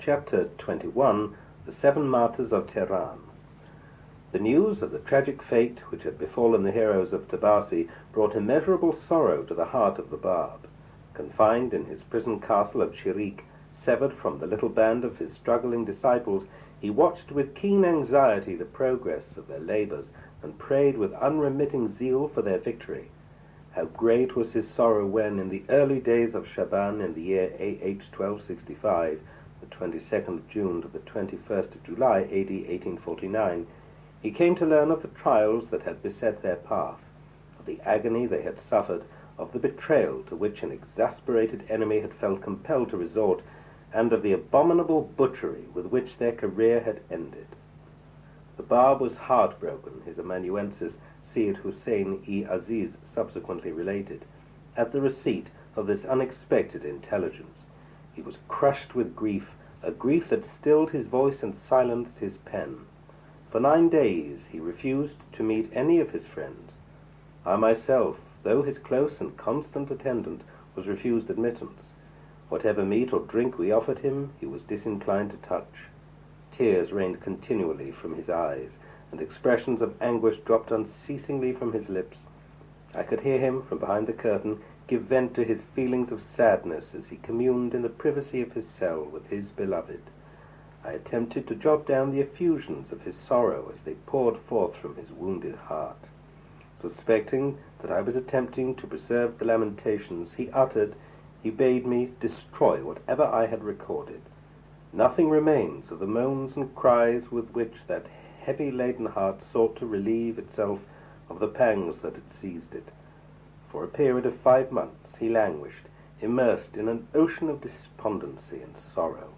Chapter 21, The Seven Martyrs of Tehran. The news of the tragic fate which had befallen the heroes of Bab'i brought immeasurable sorrow to the heart of the Bab. Confined in his prison castle of Shirik, severed from the little band of his struggling disciples, he watched with keen anxiety the progress of their labors and prayed with unremitting zeal for their victory. How great was his sorrow when, in the early days of Shaban in the year A.H. 1265, the 22nd of June to the 21st of July, A.D. 1849, he came to learn of the trials that had beset their path, of the agony they had suffered, of the betrayal to which an exasperated enemy had felt compelled to resort, and of the abominable butchery with which their career had ended. The Bab was heartbroken, his amanuensis Sayyid Hussein-i-Aziz subsequently related, at the receipt of this unexpected intelligence. He was crushed with grief, a grief that stilled his voice and silenced his pen. For 9 days he refused to meet any of his friends. I myself, though his close and constant attendant, was refused admittance. Whatever meat or drink we offered him, he was disinclined to touch. Tears rained continually from his eyes, and expressions of anguish dropped unceasingly from his lips. I could hear him, from behind the curtain, give vent to his feelings of sadness as he communed in the privacy of his cell with his beloved. I attempted to jot down the effusions of his sorrow as they poured forth from his wounded heart. Suspecting that I was attempting to preserve the lamentations he bade me destroy whatever I had recorded. Nothing remains of the moans and cries with which that heavy-laden heart sought to relieve itself of the pangs that had seized it. For a period of 5 months he languished, immersed in an ocean of despondency and sorrow.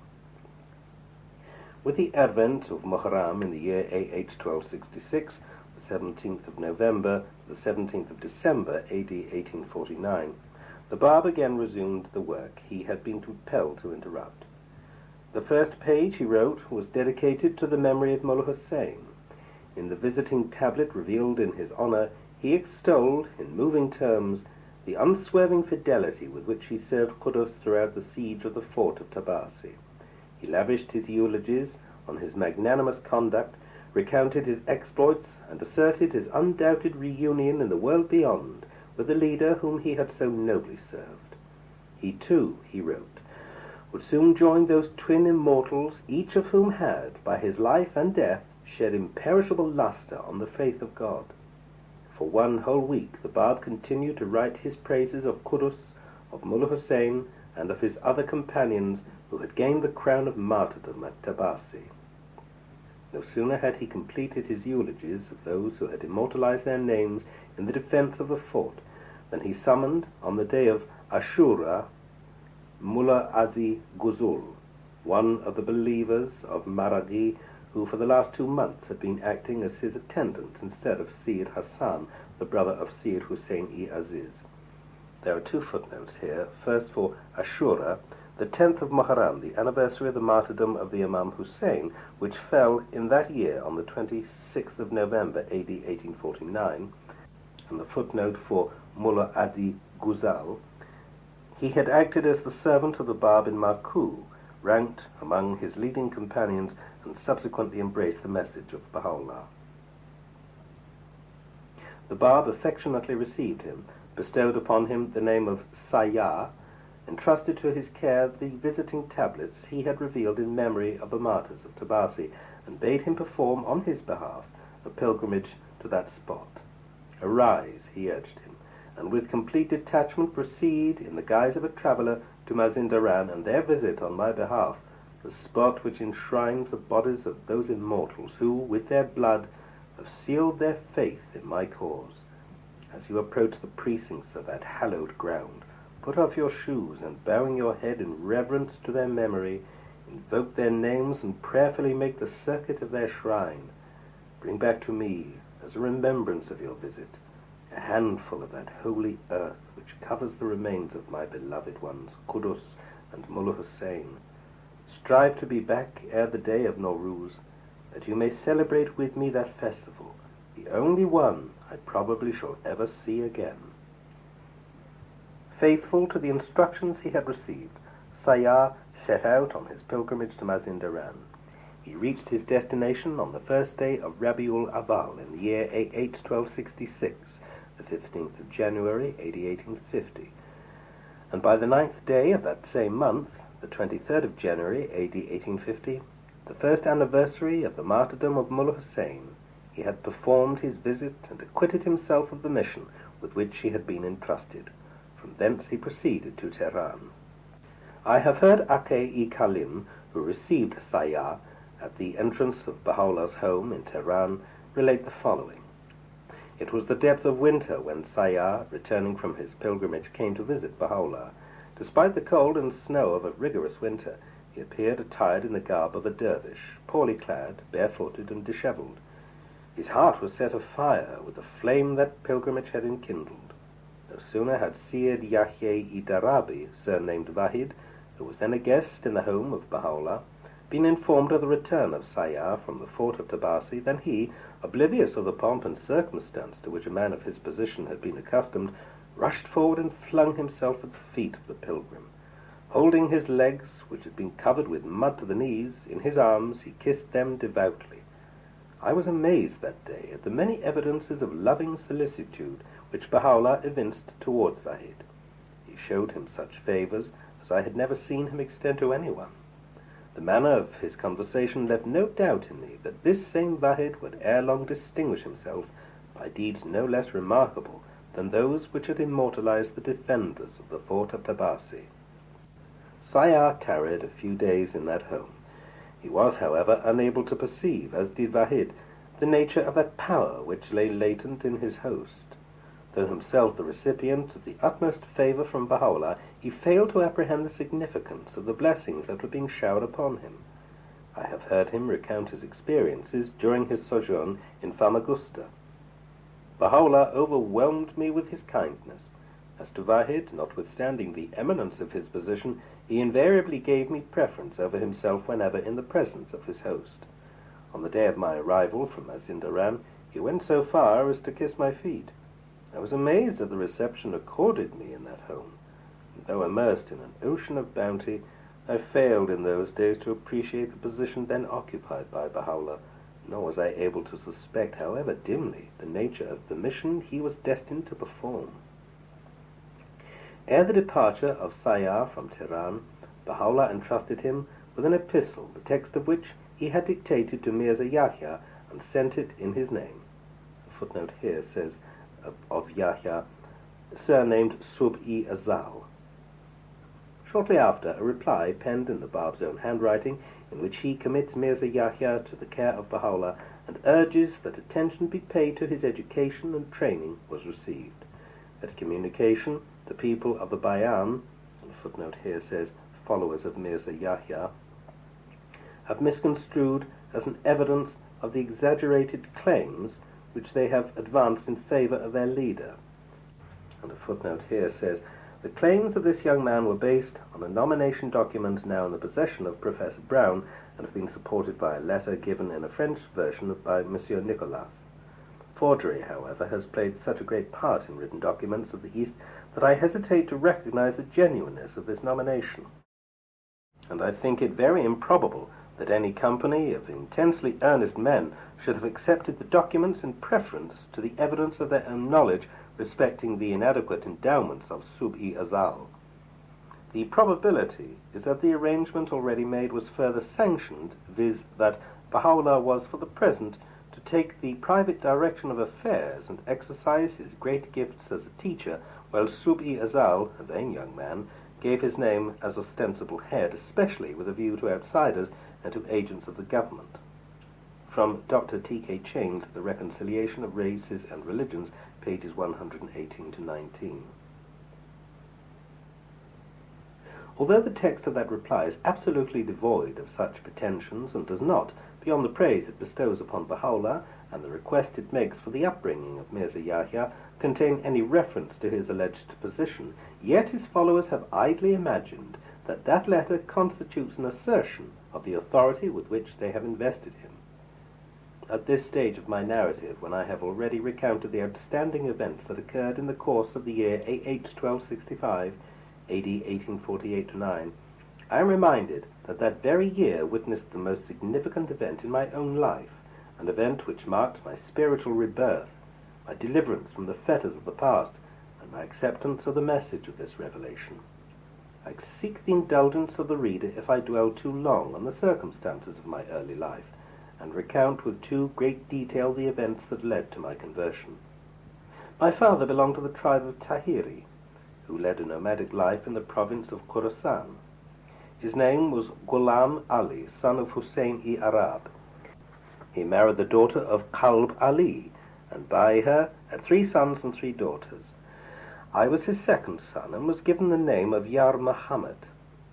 With the advent of Muharram in the year A.H. 1266, the 17th of November, the 17th of December, A.D. 1849, the Bab again resumed the work he had been compelled to interrupt. The first page he wrote was dedicated to the memory of Mullah Hussein. In the visiting tablet revealed in his honor, he extolled, in moving terms, the unswerving fidelity with which he served Qudus throughout the siege of the fort of Bab'i. He lavished his eulogies on his magnanimous conduct, recounted his exploits, and asserted his undoubted reunion in the world beyond with the leader whom he had so nobly served. He too, he wrote, would soon join those twin immortals, each of whom had, by his life and death, shed imperishable lustre on the faith of God. For 1 whole week the Bab continued to write his praises of Qudus, of Mullah Hussein, and of his other companions who had gained the crown of martyrdom at Bab'i. No sooner had he completed his eulogies of those who had immortalized their names in the defense of the fort than he summoned, on the day of Ashura, Mullah Azi Ghuzul, one of the believers of Maraghi, who for the last 2 months had been acting as his attendant instead of Sayyid Hassan, the brother of Sayyid Hussein-i-Aziz. There are 2 footnotes here. First, for Ashura, the 10th of Muharram, the anniversary of the martyrdom of the Imam Hussein, which fell in that year on the 26th of November, A.D. 1849, and the footnote for Mullah Adi Ghuzal. He had acted as the servant of the Bab in Maku, ranked among his leading companions, and subsequently embraced the message of Baha'u'llah. The Bab affectionately received him, bestowed upon him the name of Sayyah, entrusted to his care the visiting tablets he had revealed in memory of the martyrs of Bab'i, and bade him perform on his behalf a pilgrimage to that spot. Arise, he urged him, and with complete detachment proceed in the guise of a traveler to Mazindaran, and there visit on my behalf the spot which enshrines the bodies of those immortals who, with their blood, have sealed their faith in my cause. As you approach the precincts of that hallowed ground, put off your shoes, and bowing your head in reverence to their memory, invoke their names and prayerfully make the circuit of their shrine. Bring back to me, as a remembrance of your visit, a handful of that holy earth which covers the remains of my beloved ones, Qudus and Mullah Hussein. Strive to be back ere the day of Nowruz, that you may celebrate with me that festival, the only one I probably shall ever see again. Faithful to the instructions he had received, Sayyah set out on his pilgrimage to Mazindaran. He reached his destination on the first day of Rabiul Awwal in the year AH 1266, the 15th of January, AD 1850, and by the 9th day of that same month, the 23rd of January, AD 1850, the first anniversary of the martyrdom of Mullah Hussein, he had performed his visit and acquitted himself of the mission with which he had been entrusted. From thence he proceeded to Tehran. I have heard Ake-i-Kalim, who received Sayyah at the entrance of Baha'u'llah's home in Tehran, relate the following. It was the depth of winter when Sayyah, returning from his pilgrimage, came to visit Baha'u'llah. Despite the cold and snow of a rigorous winter, he appeared attired in the garb of a dervish, poorly clad, barefooted, and dishevelled. His heart was set afire with the flame that pilgrimage had enkindled. No sooner had Syed Yahya-i Darabi, surnamed Wahid, who was then a guest in the home of Baha'u'llah, been informed of the return of Sayyah from the fort of Tabasi, than he, oblivious of the pomp and circumstance to which a man of his position had been accustomed, rushed forward and flung himself at the feet of the pilgrim. Holding his legs, which had been covered with mud to the knees, in his arms, he kissed them devoutly. I was amazed that day at the many evidences of loving solicitude which Baha'u'llah evinced towards Wahid. He showed him such favours as I had never seen him extend to anyone. The manner of his conversation left no doubt in me that this same Wahid would ere long distinguish himself by deeds no less remarkable than those which had immortalized the defenders of the fort of Tabasi. Sayyah tarried a few days in that home. He was, however, unable to perceive, as did Wahid, the nature of that power which lay latent in his host. Though himself the recipient of the utmost favour from Baha'u'llah, he failed to apprehend the significance of the blessings that were being showered upon him. I have heard him recount his experiences during his sojourn in Famagusta. Baha'u'llah overwhelmed me with his kindness. As to Wahid, notwithstanding the eminence of his position, he invariably gave me preference over himself whenever in the presence of his host. On the day of my arrival from Mazindaran, he went so far as to kiss my feet. I was amazed at the reception accorded me in that home, and though immersed in an ocean of bounty, I failed in those days to appreciate the position then occupied by Baha'u'llah, nor was I able to suspect, however dimly, the nature of the mission he was destined to perform. Ere the departure of Sayyah from Tehran, Baha'u'llah entrusted him with an epistle, the text of which he had dictated to Mirza Yahya and sent it in his name. The footnote here says of Yahya, surnamed Bab'i Azal. Shortly after, a reply penned in the Bab's own handwriting, in which he commits Mirza Yahya to the care of Baha'u'llah and urges that attention be paid to his education and training, was received. That communication, the people of the Bayan, the footnote here says followers of Mirza Yahya, have misconstrued as an evidence of the exaggerated claims which they have advanced in favour of their leader. And a footnote here says, the claims of this young man were based on a nomination document now in the possession of Professor Brown and have been supported by a letter given in a French version by Monsieur Nicolas. Forgery, however, has played such a great part in written documents of the East that I hesitate to recognize the genuineness of this nomination. And I think it very improbable that any company of intensely earnest men should have accepted the documents in preference to the evidence of their own knowledge respecting the inadequate endowments of Bab'i Azal. The probability is that the arrangement already made was further sanctioned, viz. That Baha'u'llah was for the present to take the private direction of affairs and exercise his great gifts as a teacher, while Bab'i Azal, a vain young man, gave his name as ostensible head, especially with a view to outsiders and to agents of the government. From Dr. T.K. Chain's The Reconciliation of Races and Religions, pages 118 to 19. Although the text of that reply is absolutely devoid of such pretensions and does not, beyond the praise it bestows upon Baha'u'llah and the request it makes for the upbringing of Mirza Yahya, contain any reference to his alleged position, yet his followers have idly imagined that that letter constitutes an assertion of the authority with which they have invested him. At this stage of my narrative, when I have already recounted the outstanding events that occurred in the course of the year AH 1265, AD 1848-9, I am reminded that that very year witnessed the most significant event in my own life, an event which marked my spiritual rebirth, my deliverance from the fetters of the past, and my acceptance of the message of this revelation. I seek the indulgence of the reader if I dwell too long on the circumstances of my early life, and recount with too great detail the events that led to my conversion. My father belonged to the tribe of Tahiri, who led a nomadic life in the province of Khorasan. His name was Ghulam Ali, son of Hussein-i-Arab. He married the daughter of Kalb Ali, and by her had 3 sons and 3 daughters. I was his second son, and was given the name of Yar Muhammad.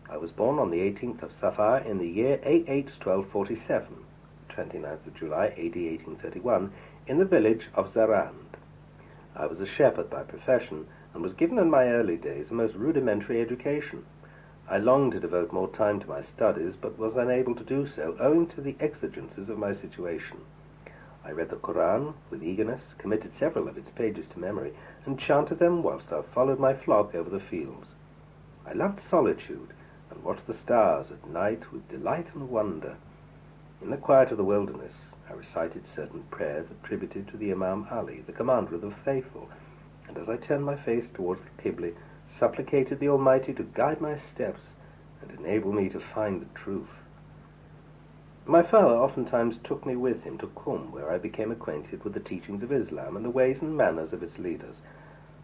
I was born on the 18th of Safar in the year AH 1247, 29th of July AD 1831, in the village of Zarand. I was a shepherd by profession, and was given in my early days a most rudimentary education. I longed to devote more time to my studies, but was unable to do so, owing to the exigencies of my situation. I read the Quran with eagerness, committed several of its pages to memory, and chanted them whilst I followed my flock over the fields. I loved solitude, and watched the stars at night with delight and wonder. In the quiet of the wilderness, I recited certain prayers attributed to the Imam Ali, the commander of the faithful, and as I turned my face towards the Qibla, supplicated the Almighty to guide my steps and enable me to find the truth. My father oftentimes took me with him to Qum, where I became acquainted with the teachings of Islam and the ways and manners of its leaders.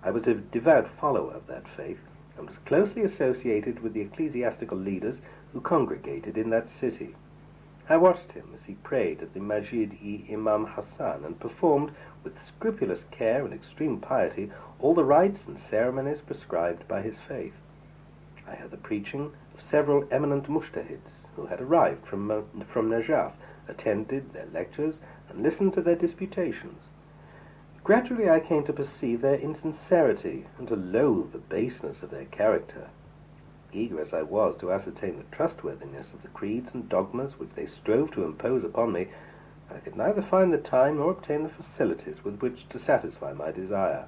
I was a devout follower of that faith, and was closely associated with the ecclesiastical leaders who congregated in that city. I watched him as he prayed at the Masjid-i-Imam Hassan, and performed with scrupulous care and extreme piety all the rites and ceremonies prescribed by his faith. I heard the preaching of several eminent mujtahids who had arrived from Najaf, attended their lectures, and listened to their disputations. Gradually I came to perceive their insincerity, and to loathe the baseness of their character. Eager as I was to ascertain the trustworthiness of the creeds and dogmas which they strove to impose upon me, I could neither find the time nor obtain the facilities with which to satisfy my desire.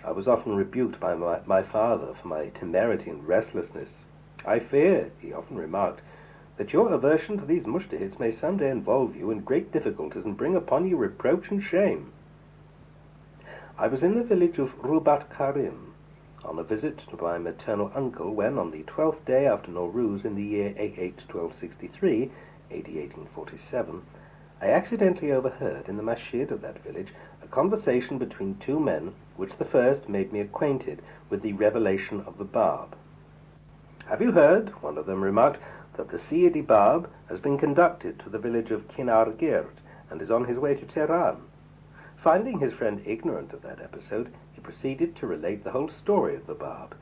I was often rebuked by my father for my temerity and restlessness. "I fear," he often remarked, "that your aversion to these mujtahids may some day involve you in great difficulties and bring upon you reproach and shame." I was in the village of Rubat Karim on a visit to my maternal uncle when, on the 12th day after Nowruz in the year AH 1263, AD 1847, I accidentally overheard in the masjid of that village a conversation between 2 men, which the first made me acquainted with the revelation of the Bab. "Have you heard," one of them remarked, "that the Sayyidi Bab has been conducted to the village of Kinar-Girt and is on his way to Tehran?" Finding his friend ignorant of that episode, he proceeded to relate the whole story of the Bab,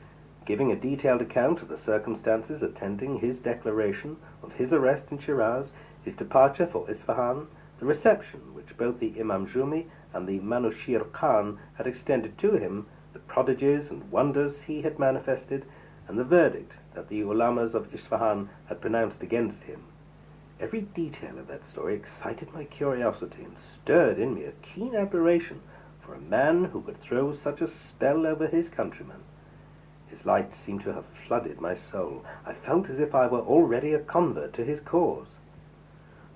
giving a detailed account of the circumstances attending his declaration, of his arrest in Shiraz, his departure for Isfahan, the reception which both the Imam Jumi and the Manushir Khan had extended to him, the prodigies and wonders he had manifested, and the verdict that the ulamas of Isfahan had pronounced against him. Every detail of that story excited my curiosity and stirred in me a keen admiration for a man who could throw such a spell over his countrymen. His light seemed to have flooded my soul. I felt as if I were already a convert to his cause.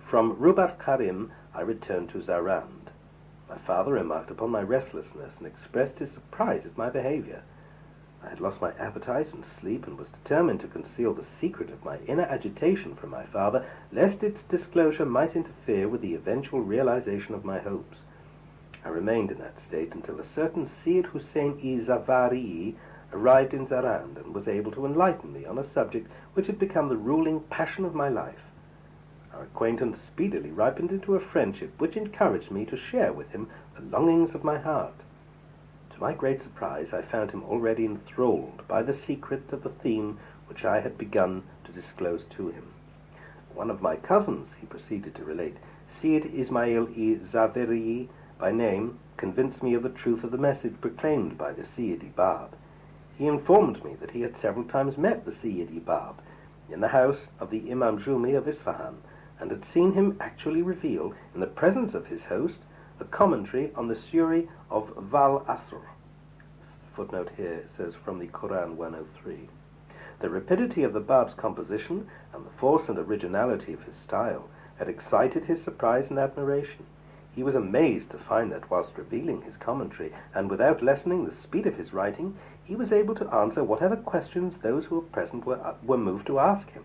From Rubat Karim I returned to Zarand. My father remarked upon my restlessness and expressed his surprise at my behavior. I had lost my appetite and sleep, and was determined to conceal the secret of my inner agitation from my father, lest its disclosure might interfere with the eventual realization of my hopes. I remained in that state until a certain Sayyid Hussein-i Zavari arrived in Zarand, and was able to enlighten me on a subject which had become the ruling passion of my life. Our acquaintance speedily ripened into a friendship which encouraged me to share with him the longings of my heart. To my great surprise, I found him already enthralled by the secret of the theme which I had begun to disclose to him. One of my cousins, he proceeded to relate, Sayyid Ismail-i Zaveri by name, convinced me of the truth of the message proclaimed by the Sayyidi Bab. He informed me that he had several times met the Sayyidi Bab in the house of the Imam Jumi of Isfahan, and had seen him actually reveal, in the presence of his host, a commentary on the Suri of Val Asr. Footnote here says from the Quran 103. The rapidity of the Bab's composition and the force and originality of his style had excited his surprise and admiration. He was amazed to find that, whilst revealing his commentary, and without lessening the speed of his writing, he was able to answer whatever questions those who were present were moved to ask him.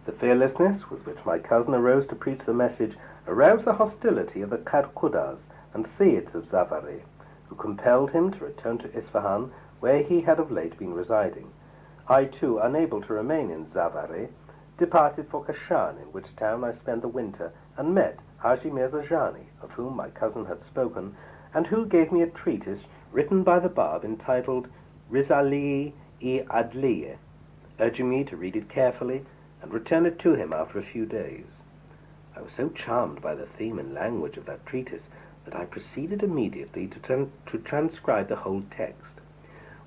The fearlessness with which my cousin arose to preach the message aroused the hostility of the Karkudas and Seids of Zavari, who compelled him to return to Isfahan, where he had of late been residing. I, too, unable to remain in Zavari, departed for Kashan, in which town I spent the winter, and met Haji Mirza Jani, of whom my cousin had spoken, and who gave me a treatise written by the Bab entitled Rizali-i-Adliye, urging me to read it carefully and return it to him after a few days. I was so charmed by the theme and language of that treatise that I proceeded immediately to transcribe the whole text.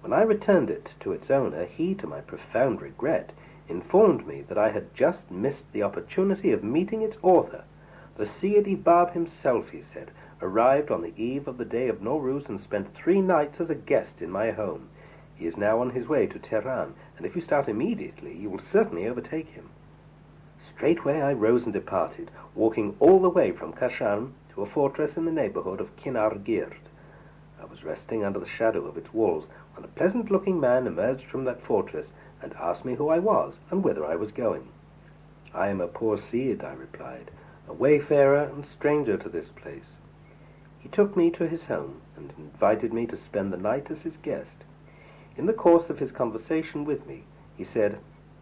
When I returned it to its owner, he, to my profound regret, informed me that I had just missed the opportunity of meeting its author. The Sayyid Bab himself, he said, arrived on the eve of the day of Nowruz and spent 3 nights as a guest in my home. He is now on his way to TIHRÁN, and if you start immediately, you will certainly overtake him. Straightway I rose and departed, walking all the way from Kashan to a fortress in the neighborhood of Kinargird. I was resting under the shadow of its walls when a pleasant-looking man emerged from that fortress and asked me who I was and whither I was going. I am a poor Sayyid, I replied, a wayfarer and stranger to this place. He took me to his home and invited me to spend the night as his guest. In the course of his conversation with me, he said,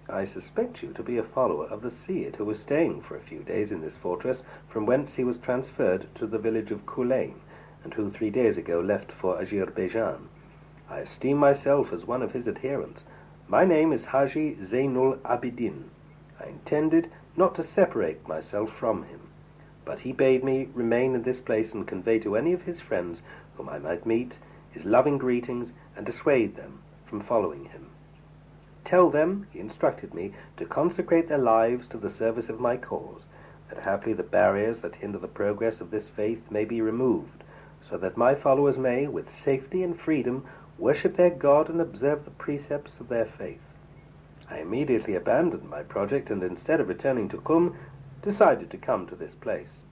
"I suspect you to be a follower of the Sayyid who was staying for a few days in this fortress, from whence he was transferred to the village of Kulain, and who 3 days ago left for Azerbaijan. I esteem myself as one of his adherents. My name is Haji Zainul Abidin. I intended not to separate myself from him, but he bade me remain in this place and convey to any of his friends whom I might meet his loving greetings and dissuade them from following him. Tell them," he instructed me, "to consecrate their lives to the service of my cause, that haply the barriers that hinder the progress of this faith may be removed, so that my followers may, with safety and freedom, worship their God and observe the precepts of their faith." I immediately abandoned my project, and instead of returning to Qum, decided to come to this place.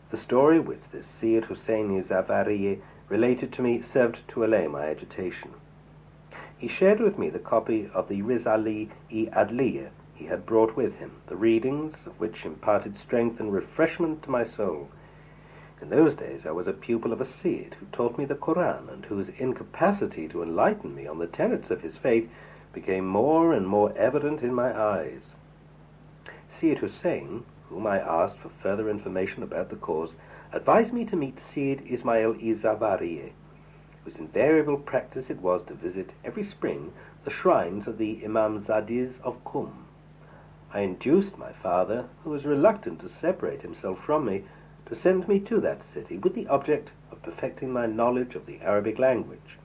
The story which this Sayyid Husseini Zavariye related to me served to allay my agitation. He shared with me the copy of the Rizali-i-Adliye he had brought with him, the readings of which imparted strength and refreshment to my soul. In those days I was a pupil of a Sayyid who taught me the Quran, and whose incapacity to enlighten me on the tenets of his faith became more and more evident in my eyes. Sayyid Hussein, whom I asked for further information about the cause, advised me to meet Sayyid Ismail-i Zavariye, whose invariable practice it was to visit every spring the shrines of the Imamzadis of Qum. I induced my father, who was reluctant to separate himself from me, to send me to that city with the object of perfecting my knowledge of the Arabic language.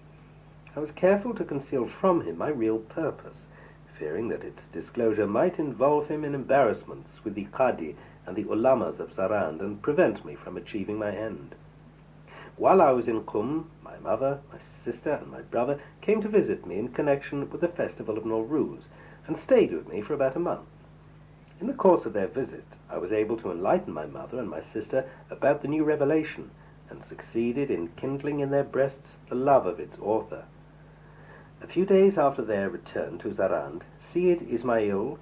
I was careful to conceal from him my real purpose, fearing that its disclosure might involve him in embarrassments with the Qadi and the Ulamas of Zarand and prevent me from achieving my end. While I was in Qum, my mother, my sister, and my brother came to visit me in connection with the festival of Nowruz, and stayed with me for about a month. In the course of their visit, I was able to enlighten my mother and my sister about the new revelation, and succeeded in kindling in their breasts the love of its author. A few days after their return to Zarand, Sayyid Ismail,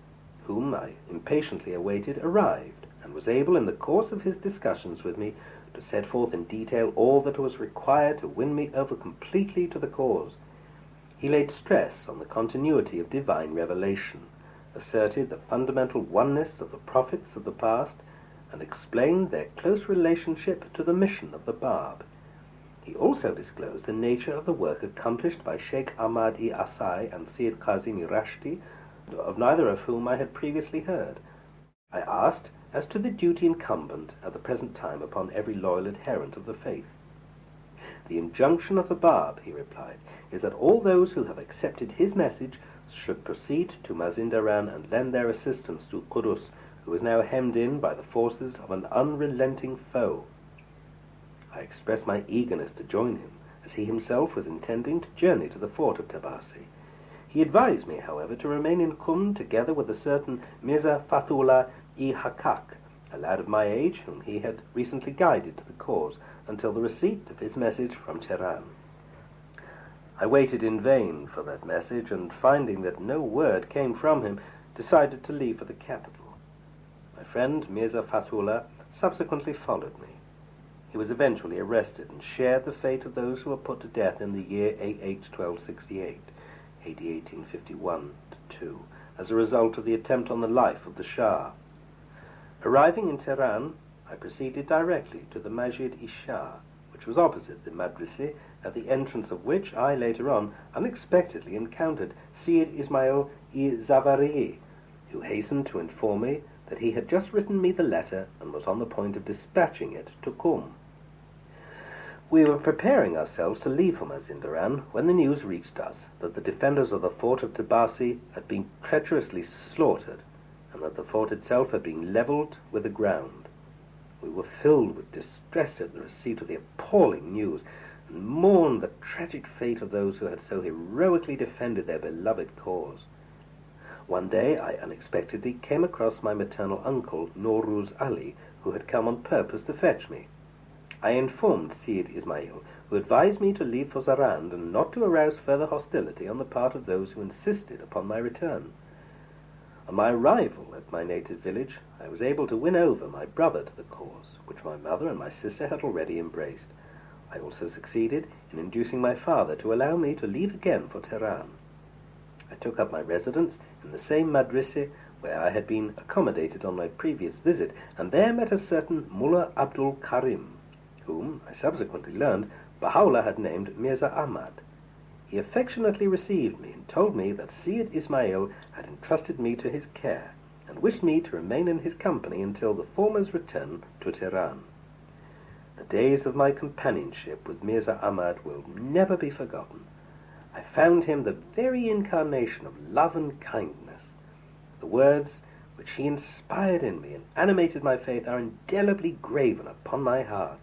whom I impatiently awaited, arrived, and was able, in the course of his discussions with me, to set forth in detail all that was required to win me over completely to the cause. He laid stress on the continuity of divine revelation, asserted the fundamental oneness of the prophets of the past, and explained their close relationship to the mission of the Bab. He also disclosed the nature of the work accomplished by Sheikh Ahmad-i-Asai and Sayyid Kazim Rashti, of neither of whom I had previously heard. I asked as to the duty incumbent at the present time upon every loyal adherent of the faith. The injunction of the Bab, he replied, is that all those who have accepted his message should proceed to Mazindaran and lend their assistance to Qudus, who is now hemmed in by the forces of an unrelenting foe. I expressed my eagerness to join him, as he himself was intending to journey to the fort of Tabasi. He advised me, however, to remain in Qum together with a certain Mirza Fathullah-i Hakak, a lad of my age whom he had recently guided to the cause, until the receipt of his message from Tehran. I waited in vain for that message, and finding that no word came from him, decided to leave for the capital. My friend Mirza Fathullah subsequently followed me. He was eventually arrested and shared the fate of those who were put to death in the year AH 1268, AD 1851-2, as a result of the attempt on the life of the Shah. Arriving in Tehran, I proceeded directly to the Masjid-i-Shah, which was opposite the Madrasa, at the entrance of which I later on unexpectedly encountered Syed Ismail-i Zavari, who hastened to inform me that he had just written me the letter and was on the point of dispatching it to Qum. We were preparing ourselves to leave for Mazindaran when the news reached us that the defenders of the fort of Tabasi had been treacherously slaughtered, and that the fort itself had been levelled with the ground. We were filled with distress at the receipt of the appalling news, and mourned the tragic fate of those who had so heroically defended their beloved cause. One day I unexpectedly came across my maternal uncle, Noruz Ali, who had come on purpose to fetch me. I informed Syed Ismail, who advised me to leave for Zarand and not to arouse further hostility on the part of those who insisted upon my return. On my arrival at my native village, I was able to win over my brother to the cause, which my mother and my sister had already embraced. I also succeeded in inducing my father to allow me to leave again for Tehran. I took up my residence in the same madrasa where I had been accommodated on my previous visit, and there met a certain Mullah Abdul Karim, whom, I subsequently learned, Baha'u'llah had named Mirza Ahmad. He affectionately received me and told me that Syed Ismail had entrusted me to his care, and wished me to remain in his company until the former's return to Tehran. The days of my companionship with Mirza Ahmad will never be forgotten. I found him the very incarnation of love and kindness. The words which he inspired in me and animated my faith are indelibly graven upon my heart.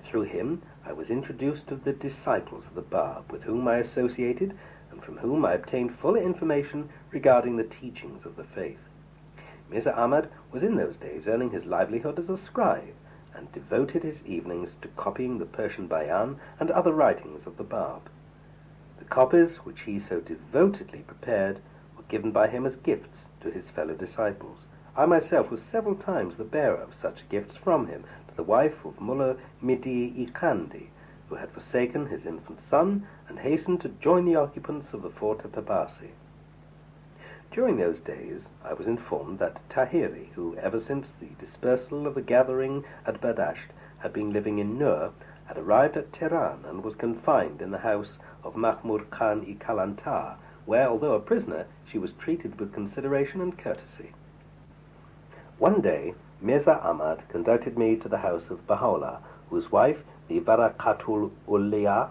Through him I was introduced to the disciples of the Bab, with whom I associated, and from whom I obtained full information regarding the teachings of the faith. Mirza Ahmad was in those days earning his livelihood as a scribe, and devoted his evenings to copying the Persian Bayan and other writings of the Bab. The copies which he so devotedly prepared were given by him as gifts to his fellow disciples. I myself was several times the bearer of such gifts from him to the wife of Mullah Midi-i-Kandi, who had forsaken his infant son and hastened to join the occupants of the fort at Tabasi. During those days I was informed that Tahiri, who ever since the dispersal of the gathering at Badasht had been living in Nur, had arrived at Tehran and was confined in the house of Mahmud Khan-i-Kalantar, where, although a prisoner, she was treated with consideration and courtesy. One day Mirza Ahmad conducted me to the house of Baha'u'llah, whose wife, the Barakatul Uliya,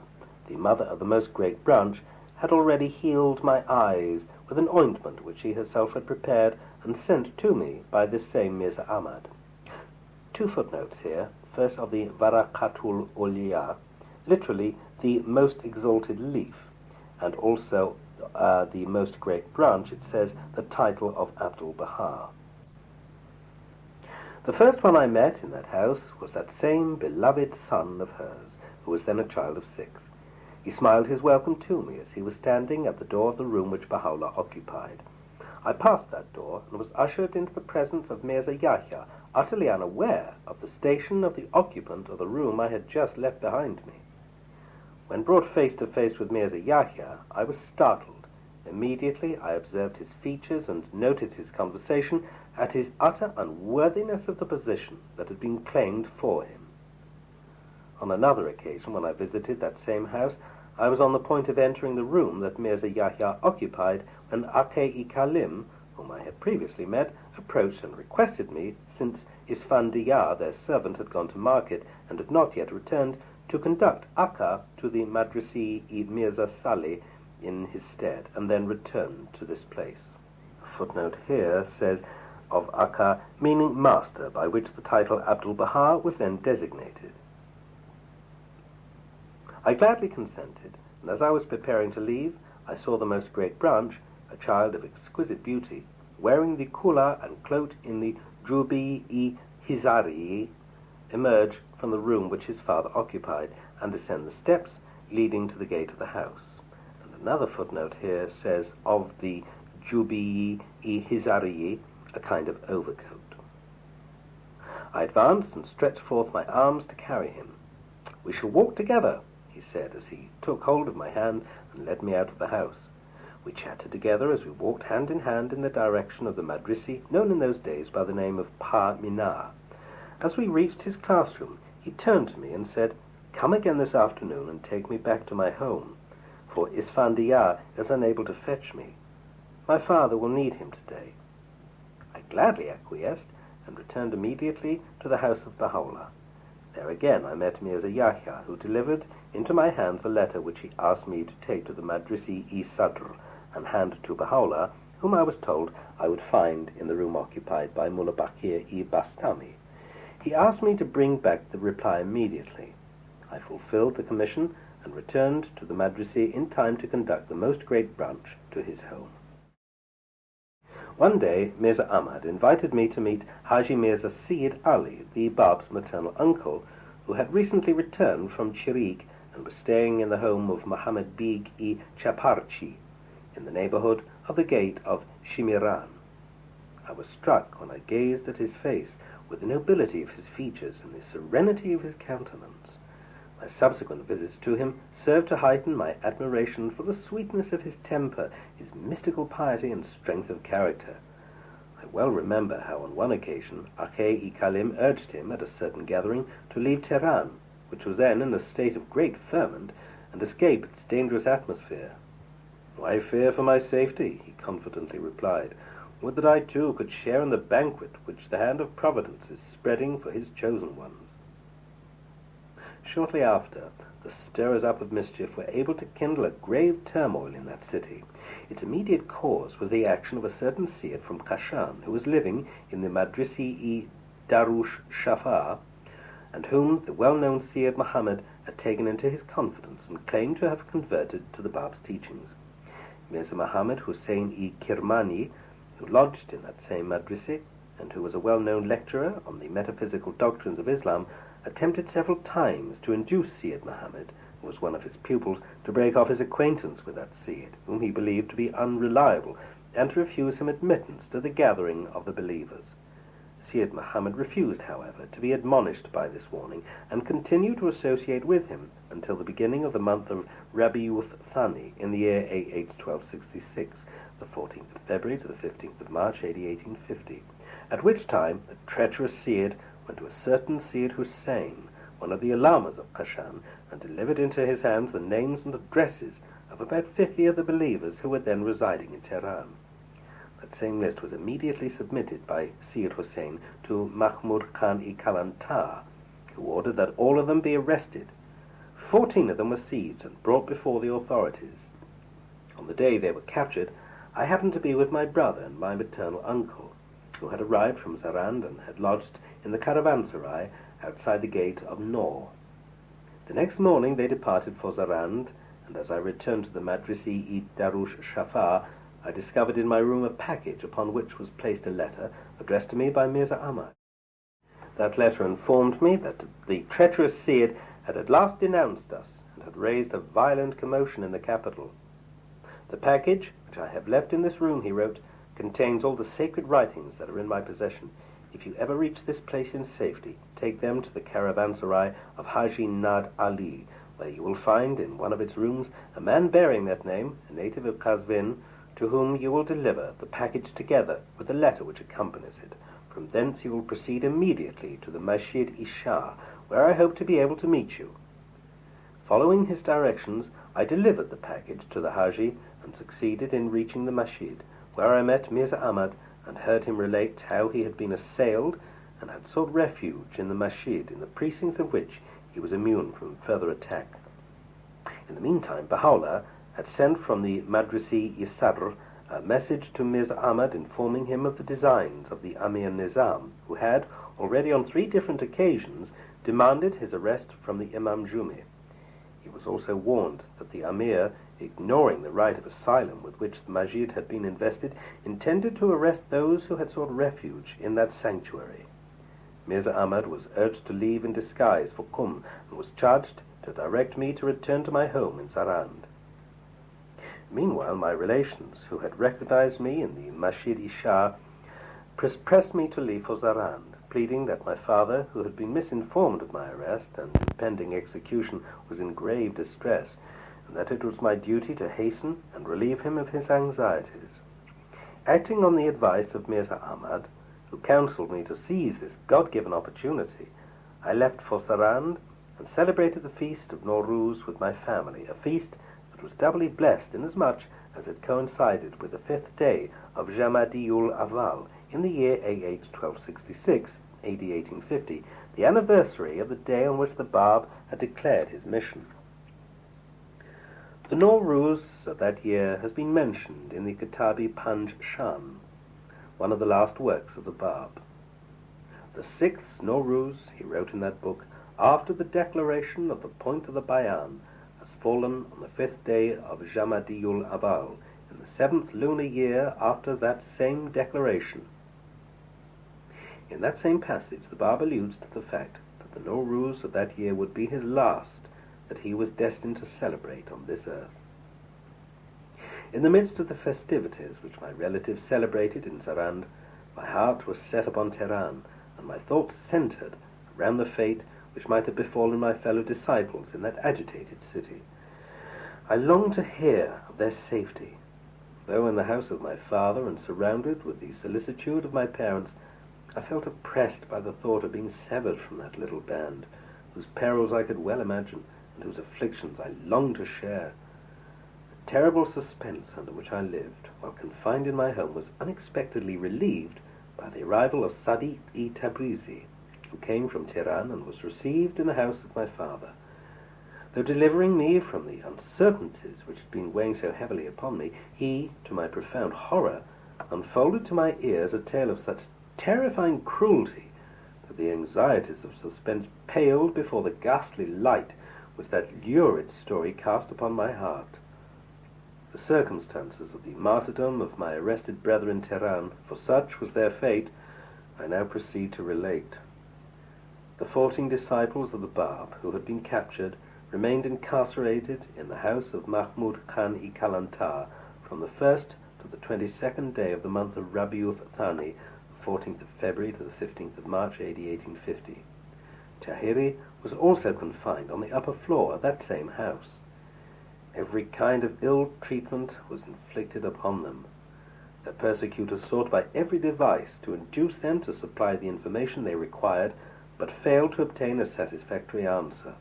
the mother of the Most Great Branch, had already healed my eyes with an ointment which she herself had prepared and sent to me by this same Mirza Ahmad. 2 footnotes here. First, of the Barakatul Uliya, literally the most exalted leaf, and also the Most Great Branch. It says the title of Abdul Baha. The first one I met in that house was that same beloved son of hers, who was then a child of 6. He smiled his welcome to me as he was standing at the door of the room which Baha'u'llah occupied. I passed that door and was ushered into the presence of Mirza Yahya, utterly unaware of the station of the occupant of the room I had just left behind me. When brought face to face with Mirza Yahya, I was startled. Immediately I observed his features and noted his conversation at his utter unworthiness of the position that had been claimed for him. On another occasion, when I visited that same house, I was on the point of entering the room that Mirza Yahya occupied when Ake-i-Kalim, whom I had previously met, approached and requested me, since Isfandiyar, their servant, had gone to market and had not yet returned, to conduct Akka to the Madrasi-i Mirza Saleh in his stead, and then return to this place. A footnote here says of Akka, meaning master, by which the title Abdul Baha was then designated. I gladly consented, and as I was preparing to leave, I saw the Most Great Branch, a child of exquisite beauty, wearing the kula and cloak in the Jubi-i-Hizari, emerge from the room which his father occupied and descend the steps leading to the gate of the house. And another footnote here says of the Jubi-i-Hizari, a kind of overcoat. I advanced and stretched forth my arms to carry him. "We shall walk together," he said as he took hold of my hand and led me out of the house. We chatted together as we walked hand in hand in the direction of the madrisi, known in those days by the name of Pa Minar. As we reached his classroom, he turned to me and said, "Come again this afternoon and take me back to my home, for Isfandiar is unable to fetch me. My father will need him today." I gladly acquiesced and returned immediately to the house of Baha'u'llah. There again I met Mirza Yahya, who delivered into my hands a letter which he asked me to take to the Madrisi-i-Sadr and hand to Baha'u'llah, whom I was told I would find in the room occupied by Mullah Bakir-i-Bastami. He asked me to bring back the reply immediately. I fulfilled the commission and returned to the Madrisi in time to conduct the Most Great Branch to his home. One day, Mirza Ahmad invited me to meet Haji Mirza Sayyid Ali, the Bab's maternal uncle, who had recently returned from Chirik and was staying in the home of Muhammad Beg-i Chaparchi, in the neighborhood of the gate of Shimiran. I was struck when I gazed at his face with the nobility of his features and the serenity of his countenance. My subsequent visits to him served to heighten my admiration for the sweetness of his temper, his mystical piety, and strength of character. I well remember how on one occasion Akhe-i-Kalim urged him at a certain gathering to leave Tehran, which was then in a state of great ferment, and escape its dangerous atmosphere. "Why fear for my safety?" he confidently replied. "Would that I too could share in the banquet which the hand of Providence is spreading for his chosen ones." Shortly after, the stirrers-up of mischief were able to kindle a grave turmoil in that city. Its immediate cause was the action of a certain Syed from Kashan, who was living in the Madrisi-i-Darush Shafar, and whom the well-known Syed Muhammad had taken into his confidence and claimed to have converted to the Bab's teachings. Mirza Muhammad Hussein-i Kirmani, who lodged in that same Madrisi, and who was a well-known lecturer on the metaphysical doctrines of Islam, attempted several times to induce Syed Muhammad, who was one of his pupils, to break off his acquaintance with that Syed, whom he believed to be unreliable, and to refuse him admittance to the gathering of the believers. Syed Muhammad refused, however, to be admonished by this warning, and continued to associate with him until the beginning of the month of Rabi'uth Thani in the year A.H. 1266, the 14th of February to the 15th of March, A.D. 1850, at which time the treacherous Syed went to a certain Syed Hussein, one of the Alamas of Kashan, and delivered into his hands the names and addresses of about 50 of the believers who were then residing in Tehran. That same list was immediately submitted by Syed Hussein to Mahmud Khan-i-Kalantar, who ordered that all of them be arrested. 14 of them were seized and brought before the authorities. On the day they were captured, I happened to be with my brother and my maternal uncle, who had arrived from Zarand and had lodged in the caravanserai outside the gate of Nor. The next morning they departed for Zarand, and as I returned to the Madrisi-i-Darush Shafar, I discovered in my room a package upon which was placed a letter addressed to me by Mirza Ahmad. That letter informed me that the treacherous Syed had at last denounced us and had raised a violent commotion in the capital. "The package, which I have left in this room," he wrote, "contains all the sacred writings that are in my possession. If you ever reach this place in safety, take them to the caravanserai of Haji Nad Ali, where you will find in one of its rooms a man bearing that name, a native of Kazvin, to whom you will deliver the package together with the letter which accompanies it. From thence you will proceed immediately to the Masjid-i-Shah, where I hope to be able to meet you." Following his directions, I delivered the package to the Haji and succeeded in reaching the Masjid, where I met Mirza Ahmad and heard him relate how he had been assailed and had sought refuge in the Masjid, in the precincts of which he was immune from further attack. In the meantime, Baha'u'llah had sent from the Madrisi-i-Sadr a message to Mirza Ahmad informing him of the designs of the Amir Nizam, who had, already on 3 different occasions, demanded his arrest from the Imam Jumi. He He was also warned that the Amir, ignoring the right of asylum with which the Majid had been invested, intended to arrest those who had sought refuge in that sanctuary. Mirza Ahmad was urged to leave in disguise for Qum and was charged to direct me to return to my home in Sarand. Meanwhile, my relations, who had recognized me in the Masjid-i-Shah, pressed me to leave for Sarand, pleading that my father, who had been misinformed of my arrest and impending execution, was in grave distress, and that it was my duty to hasten and relieve him of his anxieties. Acting on the advice of Mirza Ahmad, who counseled me to seize this God-given opportunity, I left for Sarand and celebrated the feast of Nowruz with my family, a feast that was doubly blessed inasmuch as it coincided with the 5th day of Jamadi-ul Awwal in the year AH 1266, AD 1850, the anniversary of the day on which the Bab had declared his mission. The Nowruz of that year has been mentioned in the Kitabi Panj Shan, one of the last works of the Bab. The 6th Nowruz, he wrote in that book, after the declaration of the point of the Bayan, has fallen on the 5th day of Jamadi-ul Awwal, in the 7th lunar year after that same declaration. In that same passage, the Bab alludes to the fact that the Nowruz of that year would be his last that he was destined to celebrate on this earth. In the midst of the festivities which my relatives celebrated in Sarand, my heart was set upon Tehran, and my thoughts centered around the fate which might have befallen my fellow disciples in that agitated city. I longed to hear of their safety. Though in the house of my father and surrounded with the solicitude of my parents, I felt oppressed by the thought of being severed from that little band, whose perils I could well imagine, and whose afflictions I longed to share. The terrible suspense under which I lived, while confined in my home, was unexpectedly relieved by the arrival of Sadiq-i-Tabrizi, who came from Tehran and was received in the house of my father. Though delivering me from the uncertainties which had been weighing so heavily upon me, he, to my profound horror, unfolded to my ears a tale of such terrifying cruelty that the anxieties of suspense paled before the ghastly light which that lurid story cast upon my heart. The circumstances of the martyrdom of my arrested brethren in Tehran, for such was their fate, I now proceed to relate. The 14 disciples of the Bab, who had been captured, remained incarcerated in the house of Mahmud Khan-i-Kalantar from the 1st to the 22nd day of the month of Rabi'u Thani, 14th of February to the 15th of March, AD 1850. Tahiri was also confined on the upper floor of that same house. Every kind of ill treatment was inflicted upon them. Their persecutors sought by every device to induce them to supply the information they required, but failed to obtain a satisfactory answer.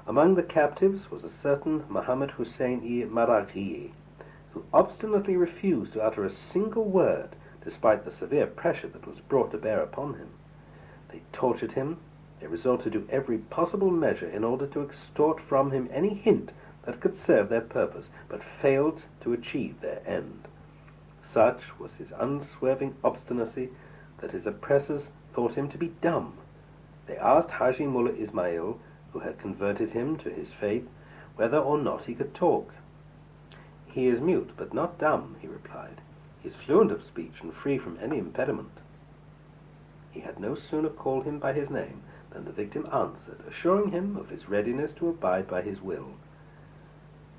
Among the captives was a certain Muhammad Hussein-i Maraghi, who obstinately refused to utter a single word despite the severe pressure that was brought to bear upon him. They tortured him. They resorted to every possible measure in order to extort from him any hint that could serve their purpose, but failed to achieve their end. Such was his unswerving obstinacy that his oppressors thought him to be dumb. They asked Haji Mullah Ismail, who had converted him to his faith, whether or not he could talk. "He is mute, but not dumb," he replied. "He is fluent of speech and free from any impediment." He had no sooner called him by his name than the victim answered, assuring him of his readiness to abide by his will.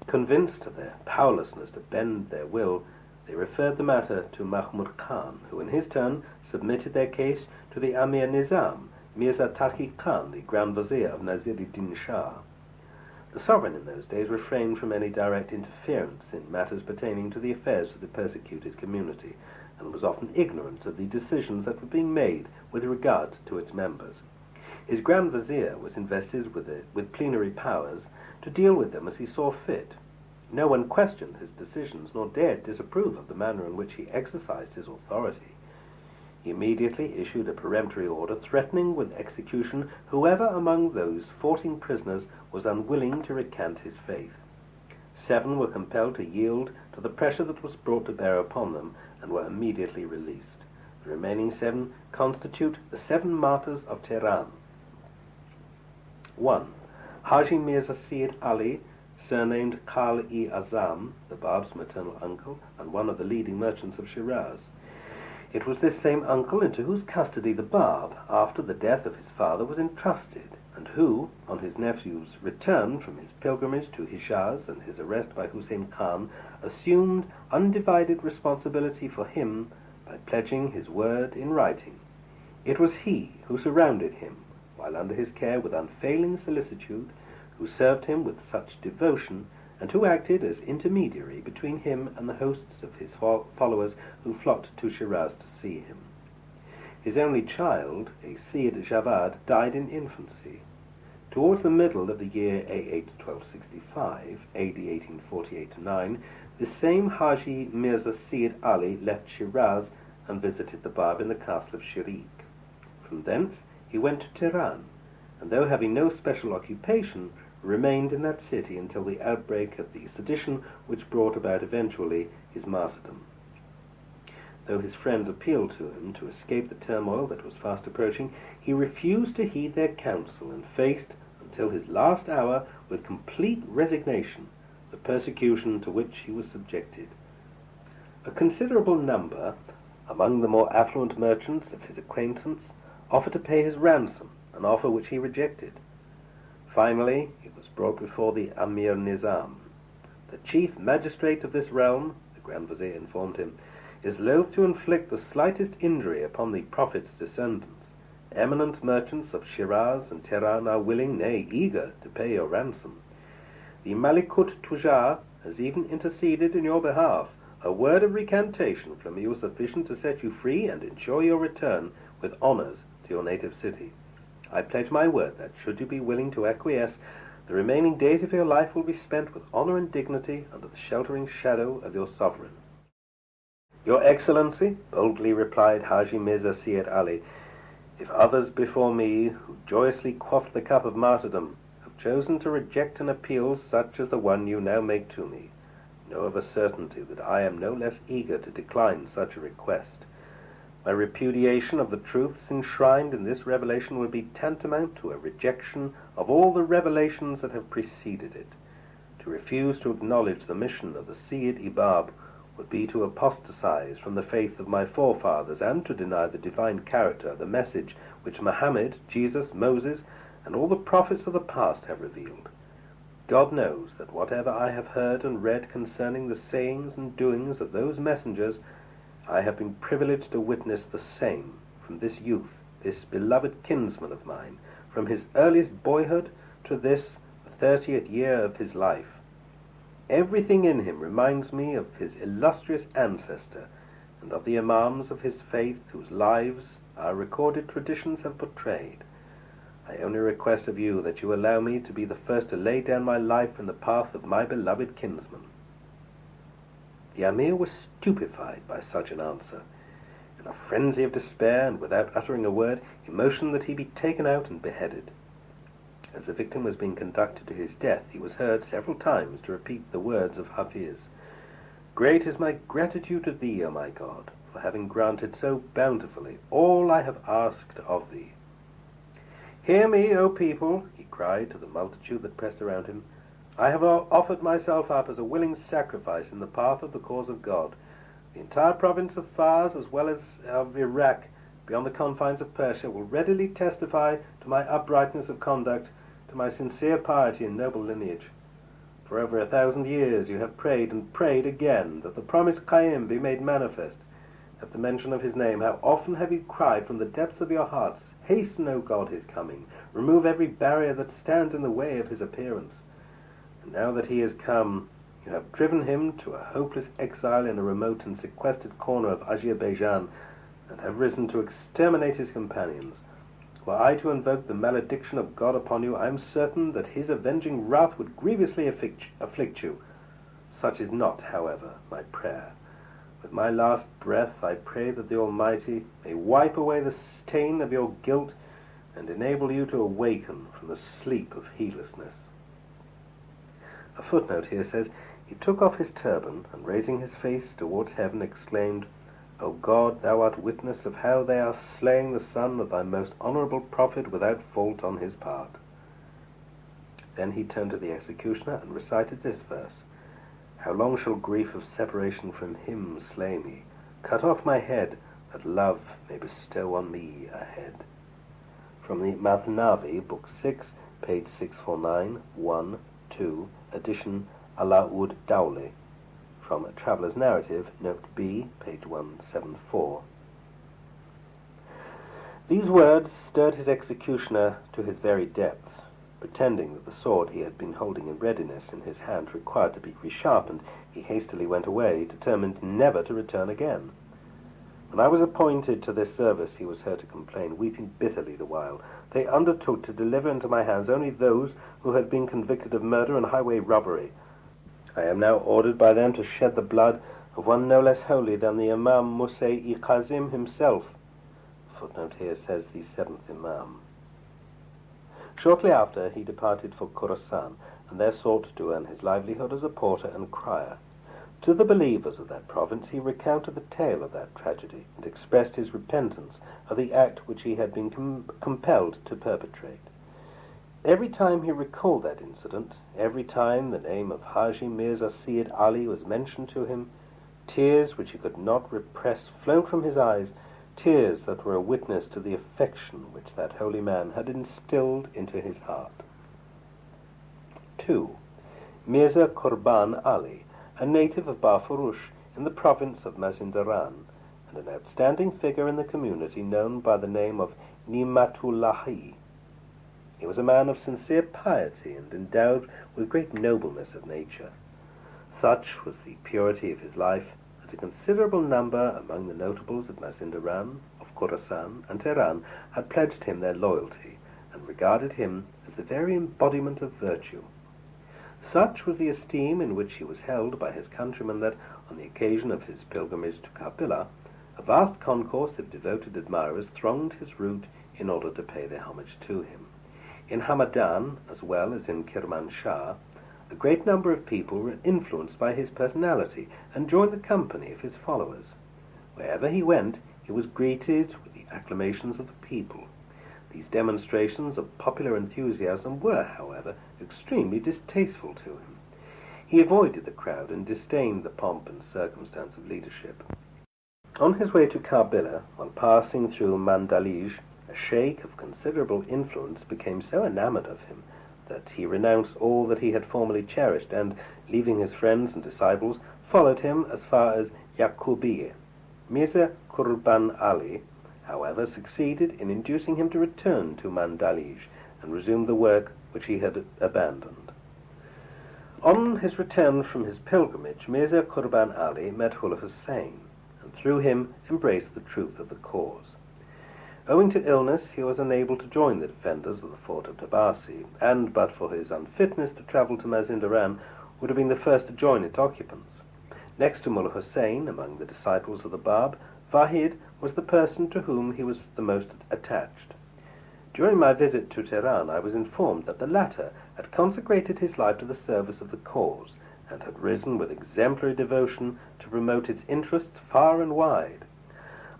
Convinced of their powerlessness to bend their will, they referred the matter to Mahmud Khan, who in his turn submitted their case to the Amir Nizam, Mirza Taqi Khan, the Grand Vizier of Nasir-ud-Din Shah. The sovereign in those days refrained from any direct interference in matters pertaining to the affairs of the persecuted community, and was often ignorant of the decisions that were being made with regard to its members. His Grand Vizier was invested with plenary powers to deal with them as he saw fit. No one questioned his decisions, nor dared disapprove of the manner in which he exercised his authority. He immediately issued a peremptory order threatening with execution whoever among those 14 prisoners was unwilling to recant his faith. 7 were compelled to yield to the pressure that was brought to bear upon them, and were immediately released. The remaining 7 constitute the 7 martyrs of Tehran. 1. Haji Mirza Syed Ali, surnamed Kal-e-Azam, the Bab's maternal uncle, and one of the leading merchants of Shiraz. It was this same uncle into whose custody the Bab, after the death of his father, was entrusted, and who, on his nephew's return from his pilgrimage to Hijaz and his arrest by Hussein Khan, assumed undivided responsibility for him by pledging his word in writing. It was he who surrounded him, while under his care with unfailing solicitude, who served him with such devotion, and who acted as intermediary between him and the hosts of his followers who flocked to Shiraz to see him. His only child, a Syed Javad, died in infancy. Towards the middle of the year A8 1265, AD 1848-9, the same Haji Mirza Syed Ali left Shiraz and visited the Bab in the castle of Shirik. From thence he went to Tehran, and though having no special occupation, remained in that city until the outbreak of the sedition which brought about eventually his martyrdom. Though his friends appealed to him to escape the turmoil that was fast approaching, he refused to heed their counsel and faced, until his last hour, with complete resignation, the persecution to which he was subjected. A considerable number, among the more affluent merchants of his acquaintance, offered to pay his ransom, an offer which he rejected. Finally, he was brought before the Amir Nizam. The chief magistrate of this realm, the Grand Vizier informed him, is loath to inflict the slightest injury upon the Prophet's descendants. Eminent merchants of Shiraz and Tehran are willing, nay, eager, to pay your ransom. The Malikut Tujar has even interceded in your behalf. A word of recantation from you is sufficient to set you free and ensure your return with honors to your native city. I pledge my word that, should you be willing to acquiesce, the remaining days of your life will be spent with honor and dignity under the sheltering shadow of your sovereign. Your Excellency, boldly replied Haji Mirza Syed Ali, if others before me, who joyously quaffed the cup of martyrdom, have chosen to reject an appeal such as the one you now make to me, know of a certainty that I am no less eager to decline such a request. My repudiation of the truths enshrined in this revelation would be tantamount to a rejection of all the revelations that have preceded it. To refuse to acknowledge the mission of the Sayyid-i-Bab would be to apostatize from the faith of my forefathers, and to deny the divine character, the message which Muhammad, Jesus, Moses, and all the prophets of the past have revealed. God knows that whatever I have heard and read concerning the sayings and doings of those messengers, I have been privileged to witness the same from this youth, this beloved kinsman of mine, from his earliest boyhood to this, the 30th year of his life. Everything in him reminds me of his illustrious ancestor and of the imams of his faith whose lives our recorded traditions have portrayed. I only request of you that you allow me to be the first to lay down my life in the path of my beloved kinsman. The Amir was stupefied by such an answer. In a frenzy of despair, and without uttering a word, he motioned that he be taken out and beheaded. As the victim was being conducted to his death, he was heard several times to repeat the words of Hafiz, "Great is my gratitude to thee, O my God, for having granted so bountifully all I have asked of thee." "Hear me, O people," he cried to the multitude that pressed around him. "I have offered myself up as a willing sacrifice in the path of the cause of God. The entire province of Fars, as well as of Iraq, beyond the confines of Persia, will readily testify to my uprightness of conduct, to my sincere piety and noble lineage. For over 1,000 years you have prayed and prayed again that the promised Qaim be made manifest. At the mention of his name, how often have you cried from the depths of your hearts, 'Hasten, O God, his coming. Remove every barrier that stands in the way of his appearance.' And now that he has come, you have driven him to a hopeless exile in a remote and sequestered corner of Azerbaijan, and have risen to exterminate his companions. Were I to invoke the malediction of God upon you, I am certain that his avenging wrath would grievously afflict you. Such is not, however, my prayer. With my last breath I pray that the Almighty may wipe away the stain of your guilt and enable you to awaken from the sleep of heedlessness." A footnote here says, "He took off his turban, and raising his face towards heaven, exclaimed, O God, thou art witness of how they are slaying the son of thy most honorable prophet without fault on his part." Then he turned to the executioner and recited this verse: "How long shall grief of separation from him slay me? Cut off my head, that love may bestow on me a head." From the Mathnavi, Book 6, page 649, 1, 2, edition Ala-ud Dawli. From A Traveller's Narrative, Note B, page 174. These words stirred his executioner to his very depths. Pretending that the sword he had been holding in readiness in his hand required to be resharpened, he hastily went away, determined never to return again. When I was appointed to this service, he was heard to complain, weeping bitterly the while. They undertook to deliver into my hands only those who had been convicted of murder and highway robbery. I am now ordered by them to shed the blood of one no less holy than the Imam Musai-i Kazim himself. Footnote here says the 7th Imam. Shortly after, he departed for Khorasan, and there sought to earn his livelihood as a porter and crier. To the believers of that province he recounted the tale of that tragedy, and expressed his repentance of the act which he had been compelled to perpetrate. Every time he recalled that incident, every time the name of Haji Mirza Sayyid Ali was mentioned to him, tears which he could not repress flowed from his eyes, tears that were a witness to the affection which that holy man had instilled into his heart. 2. Mirza Qurban Ali, a native of Bafurush in the province of Mazindaran, and an outstanding figure in the community known by the name of Nimatullahi. He was a man of sincere piety and endowed with great nobleness of nature. Such was the purity of his life that a considerable number among the notables of Mazindaran, of Khorasan, and Tehran had pledged him their loyalty, and regarded him as the very embodiment of virtue. Such was the esteem in which he was held by his countrymen that, on the occasion of his pilgrimage to Karbala, a vast concourse of devoted admirers thronged his route in order to pay their homage to him. In Hamadan, as well as in Kirmanshah, a great number of people were influenced by his personality and joined the company of his followers. Wherever he went, he was greeted with the acclamations of the people. These demonstrations of popular enthusiasm were, however, extremely distasteful to him. He avoided the crowd and disdained the pomp and circumstance of leadership. On his way to Karbala, while passing through Mandalij, a sheikh of considerable influence became so enamored of him that he renounced all that he had formerly cherished, and, leaving his friends and disciples, followed him as far as Yaqubiyya. Mirza Qurban Ali, however, succeeded in inducing him to return to Mandalij and resume the work which he had abandoned. On his return from his pilgrimage, Mirza Qurban Ali met Hula Hussein, and through him embraced the truth of the cause. Owing to illness, he was unable to join the defenders of the fort of Tabasi, and, but for his unfitness to travel to Mazindaran, would have been the first to join its occupants. Next to Mullah Hussein, among the disciples of the Bab, Vahid was the person to whom he was the most attached. During my visit to Tehran, I was informed that the latter had consecrated his life to the service of the cause, and had risen with exemplary devotion to promote its interests far and wide.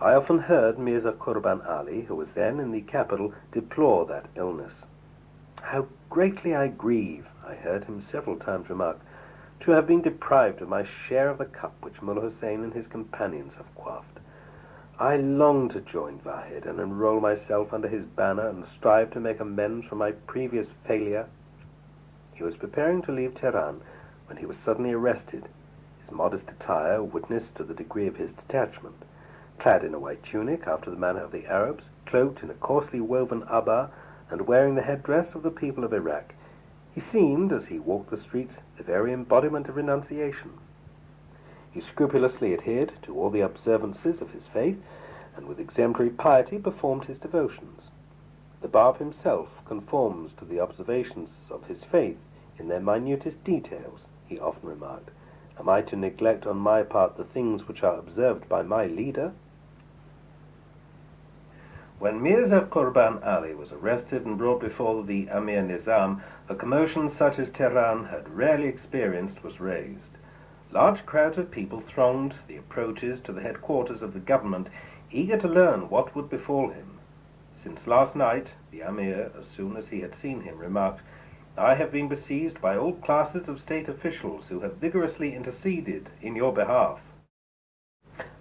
I often heard Mirza Qurban Ali, who was then in the capital, deplore that illness. "How greatly I grieve," I heard him several times remark, "to have been deprived of my share of the cup which Mullah Hussein and his companions have quaffed. I long to join Vahid and enroll myself under his banner and strive to make amends for my previous failure." He was preparing to leave Tehran when he was suddenly arrested, his modest attire witness to the degree of his detachment. Clad in a white tunic after the manner of the Arabs, cloaked in a coarsely woven abba, and wearing the headdress of the people of Iraq, he seemed, as he walked the streets, the very embodiment of renunciation. He scrupulously adhered to all the observances of his faith, and with exemplary piety performed his devotions. The Bab himself conforms to the observations of his faith in their minutest details, he often remarked. Am I to neglect on my part the things which are observed by my leader? When Mirza Qurban Ali was arrested and brought before the Amir Nizam, a commotion such as Tehran had rarely experienced was raised. Large crowds of people thronged the approaches to the headquarters of the government, eager to learn what would befall him. Since last night, the Amir, as soon as he had seen him, remarked, I have been besieged by all classes of state officials who have vigorously interceded in your behalf."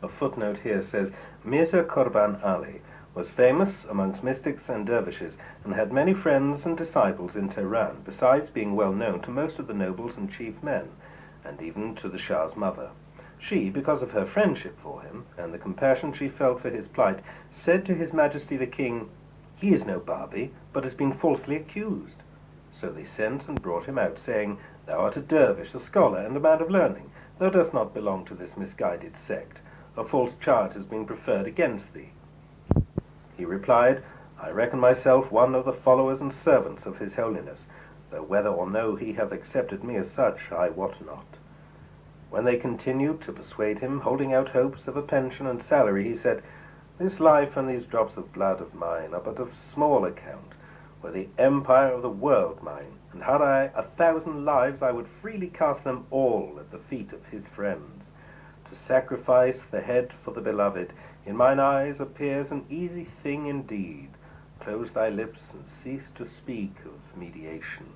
A footnote here says, Mirza Qurban Ali was famous amongst mystics and dervishes, and had many friends and disciples in Tehran, besides being well known to most of the nobles and chief men, and even to the Shah's mother. She, because of her friendship for him, and the compassion she felt for his plight, said to His Majesty the King, "He is no Bab'i, but has been falsely accused." So they sent and brought him out, saying, "Thou art a dervish, a scholar, and a man of learning. Thou dost not belong to this misguided sect. A false charge has been preferred against thee." He replied, "I reckon myself one of the followers and servants of His Holiness, though whether or no he have accepted me as such, I wot not." When they continued to persuade him, holding out hopes of a pension and salary, he said, "This life and these drops of blood of mine are but of small account, were the empire of the world mine, and had I 1,000 lives, I would freely cast them all at the feet of His friends. To sacrifice the head for the beloved, in mine eyes appears an easy thing indeed. Close thy lips and cease to speak of mediation,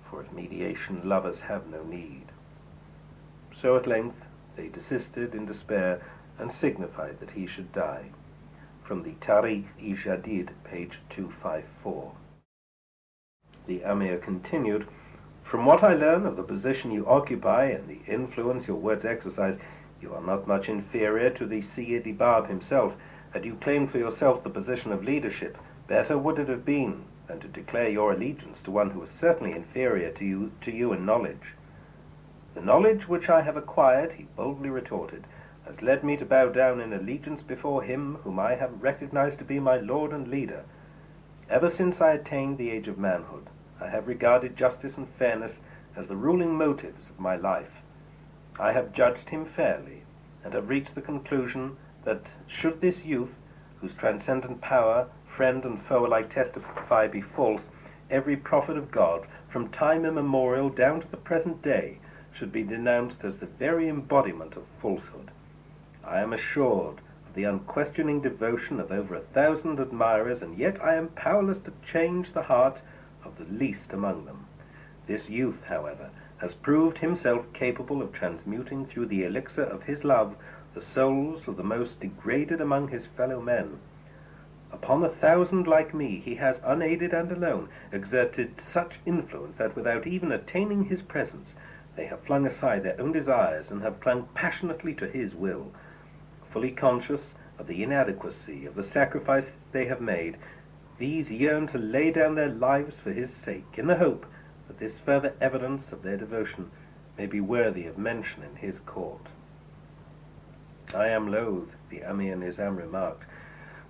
for of mediation lovers have no need." So at length they desisted in despair and signified that he should die. From the Tarikh-i-Jadid, page 254. The Amir continued, "From what I learn of the position you occupy and the influence your words exercise, you are not much inferior to the Sayyid-i-Bab himself. Had you claimed for yourself the position of leadership, better would it have been than to declare your allegiance to one who was certainly inferior to you in knowledge." "The knowledge which I have acquired," he boldly retorted, "has led me to bow down in allegiance before him whom I have recognized to be my lord and leader. Ever since I attained the age of manhood, I have regarded justice and fairness as the ruling motives of my life. I have judged him fairly, and have reached the conclusion that should this youth, whose transcendent power friend and foe alike testify be false, every prophet of God, from time immemorial down to the present day, should be denounced as the very embodiment of falsehood. I am assured of the unquestioning devotion of over 1,000 admirers, and yet I am powerless to change the heart of the least among them. This youth, however, has proved himself capable of transmuting through the elixir of his love the souls of the most degraded among his fellow men. Upon 1,000 like me he has, unaided and alone, exerted such influence that without even attaining his presence, they have flung aside their own desires and have clung passionately to his will. Fully conscious of the inadequacy of the sacrifice they have made, these yearn to lay down their lives for his sake, in the hope that this further evidence of their devotion may be worthy of mention in his court." "I am loath," the Amir Nizam remarked,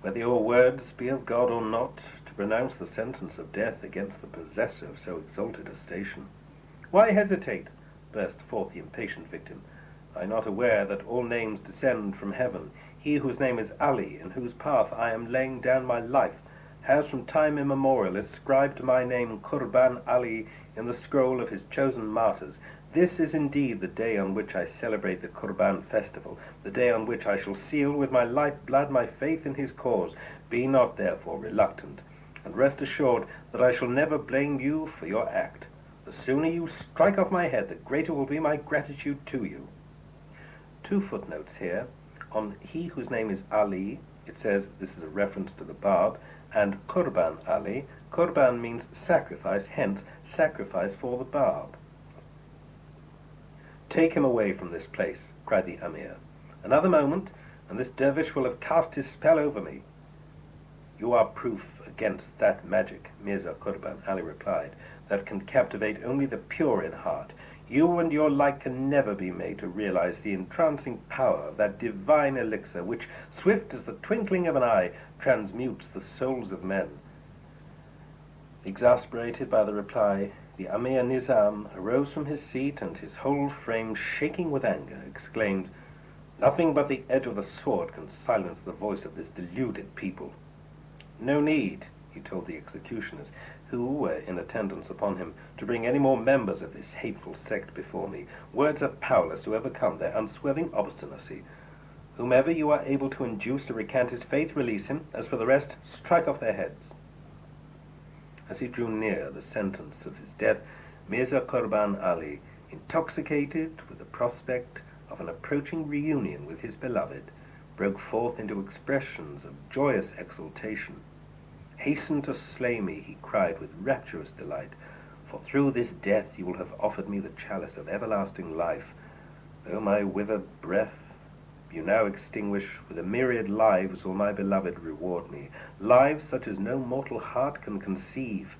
"whether your words be of God or not, to pronounce the sentence of death against the possessor of so exalted a station." "Why hesitate?" burst forth the impatient victim. "I am not aware that all names descend from heaven. He whose name is Ali, in whose path I am laying down my life, has from time immemorial inscribed my name Qurban Ali in the scroll of his chosen martyrs. This is indeed the day on which I celebrate the Qurban festival, the day on which I shall seal with my life-blood my faith in his cause. Be not therefore reluctant, and rest assured that I shall never blame you for your act. The sooner you strike off my head, the greater will be my gratitude to you." Two footnotes here. On he whose name is Ali, it says this is a reference to the Bab, and Qurban Ali. Qurban means sacrifice, hence sacrifice for the Bab. "Take him away from this place," cried the Amir. "Another moment, and this dervish will have cast his spell over me." "You are proof against that magic," Mirza Qurban Ali replied, "that can captivate only the pure in heart. You and your like can never be made to realize the entrancing power of that divine elixir which, swift as the twinkling of an eye, transmutes the souls of men." Exasperated by the reply, the Amir Nizam arose from his seat, and his whole frame shaking with anger, exclaimed, "Nothing but the edge of the sword can silence the voice of this deluded people." "No need," he told the executioners, who were in attendance upon him, "to bring any more members of this hateful sect before me. Words are powerless to overcome their unswerving obstinacy. Whomever you are able to induce to recant his faith, release him. As for the rest, strike off their heads." As he drew near the sentence of his death, Mirza Qurban Ali, intoxicated with the prospect of an approaching reunion with his beloved, broke forth into expressions of joyous exultation. "Hasten to slay me," he cried with rapturous delight, "for through this death you will have offered me the chalice of everlasting life. Though my withered breath you now extinguish, with a myriad lives will my beloved reward me, lives such as no mortal heart can conceive.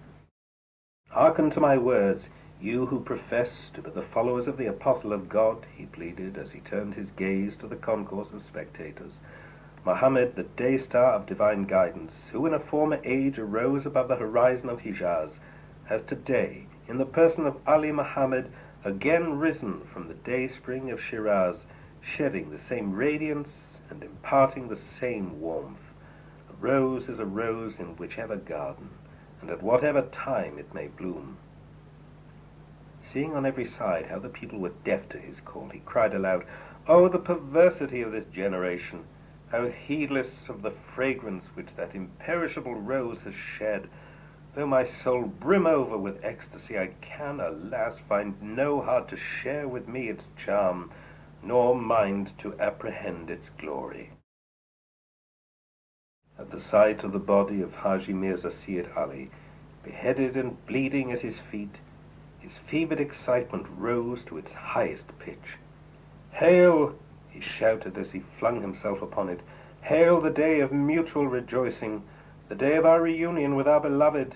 Hearken to my words, you who profess to be the followers of the Apostle of God," he pleaded as he turned his gaze to the concourse of spectators. "Muhammad, the day-star of divine guidance, who in a former age arose above the horizon of Hijaz, has today, in the person of Ali Muhammad, again risen from the day-spring of Shiraz, shedding the same radiance and imparting the same warmth. A rose is a rose in whichever garden, and at whatever time it may bloom." Seeing on every side how the people were deaf to his call, he cried aloud, "Oh, the perversity of this generation! How heedless of the fragrance which that imperishable rose has shed! Though my soul brim over with ecstasy, I can, alas, find no heart to share with me its charm, nor mind to apprehend its glory." At the sight of the body of Haji Mirza Syed Ali, beheaded and bleeding at his feet, his fevered excitement rose to its highest pitch. "Hail!" he shouted as he flung himself upon it. "Hail the day of mutual rejoicing, the day of our reunion with our beloved!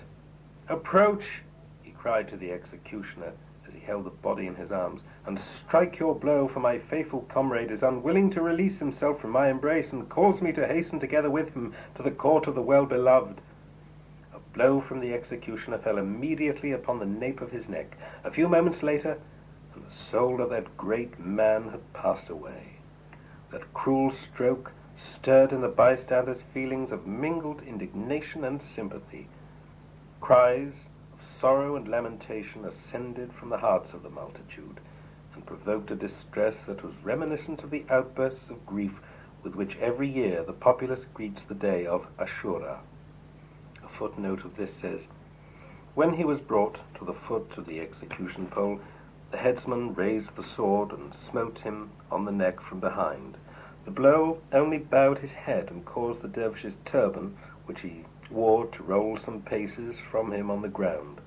Approach," he cried to the executioner as he held the body in his arms, "and strike your blow, for my faithful comrade is unwilling to release himself from my embrace, and calls me to hasten together with him to the court of the well-beloved." A blow from the executioner fell immediately upon the nape of his neck. A few moments later, and the soul of that great man had passed away. That cruel stroke stirred in the bystanders feelings of mingled indignation and sympathy. Cries of sorrow and lamentation ascended from the hearts of the multitude, and provoked a distress that was reminiscent of the outbursts of grief with which every year the populace greets the day of Ashura. A footnote of this says, "When he was brought to the foot of the execution pole, the headsman raised the sword and smote him on the neck from behind. The blow only bowed his head and caused the dervish's turban, which he wore, to roll some paces from him on the ground.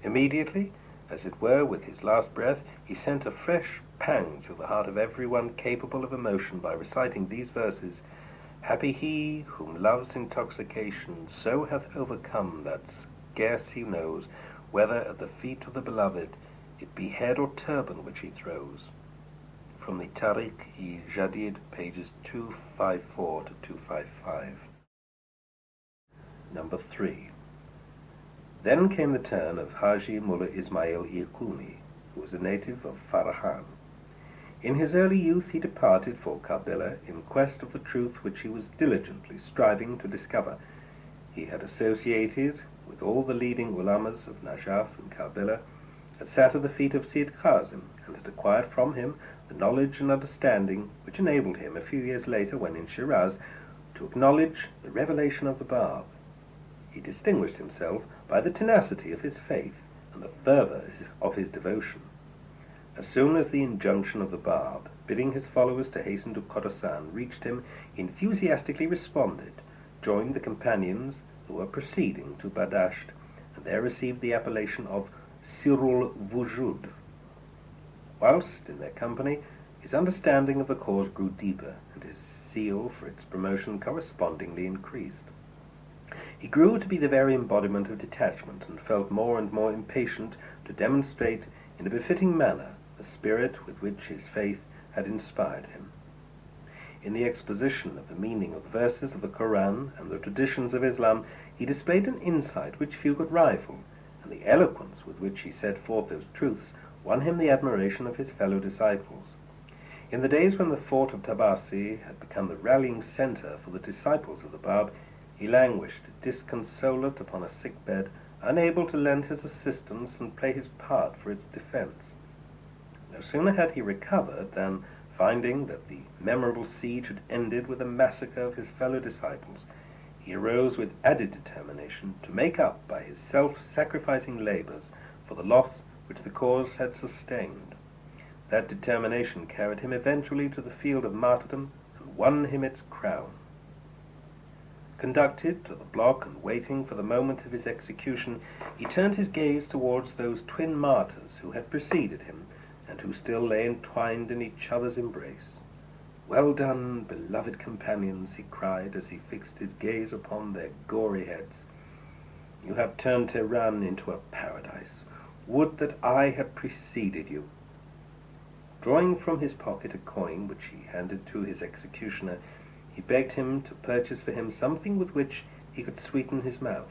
Immediately, as it were with his last breath, he sent a fresh pang through the heart of everyone capable of emotion by reciting these verses: Happy he whom love's intoxication so hath overcome that scarce he knows whether at the feet of the beloved it be head or turban which he throws. From the Tarikh-i-Jadid, pages 254 to 255. Number 3. Then came the turn of Haji Mullah Ismail Irkuni, who was a native of Farhan. In his early youth he departed for Karbala in quest of the truth which he was diligently striving to discover. He had associated with all the leading ulamas of Najaf and Karbala, had sat at the feet of Sayyid Kazim, and had acquired from him the knowledge and understanding which enabled him, a few years later, when in Shiraz, to acknowledge the revelation of the Bab. He distinguished himself by the tenacity of his faith and the fervor of his devotion. As soon as the injunction of the Bab, bidding his followers to hasten to Khorasan, reached him, he enthusiastically responded, joined the companions who were proceeding to Badasht, and there received the appellation of Sirul Wujud. Whilst in their company, his understanding of the cause grew deeper, and his zeal for its promotion correspondingly increased. He grew to be the very embodiment of detachment, and felt more and more impatient to demonstrate in a befitting manner the spirit with which his faith had inspired him. In the exposition of the meaning of the verses of the Koran and the traditions of Islam, he displayed an insight which few could rival, and the eloquence with which he set forth those truths won him the admiration of his fellow disciples. In the days when the fort of Tabasi had become the rallying center for the disciples of the Bab, he languished disconsolate upon a sick bed, unable to lend his assistance and play his part for its defense. No sooner had he recovered than, finding that the memorable siege had ended with the massacre of his fellow disciples, he arose with added determination to make up by his self-sacrificing labors for the loss which the cause had sustained. That determination carried him eventually to the field of martyrdom and won him its crown. Conducted to the block and waiting for the moment of his execution, he turned his gaze towards those twin martyrs who had preceded him and who still lay entwined in each other's embrace. "Well done, beloved companions," he cried as he fixed his gaze upon their gory heads. "You have turned Tehran into a paradise. Would that I had preceded you." Drawing from his pocket a coin which he handed to his executioner, he begged him to purchase for him something with which he could sweeten his mouth.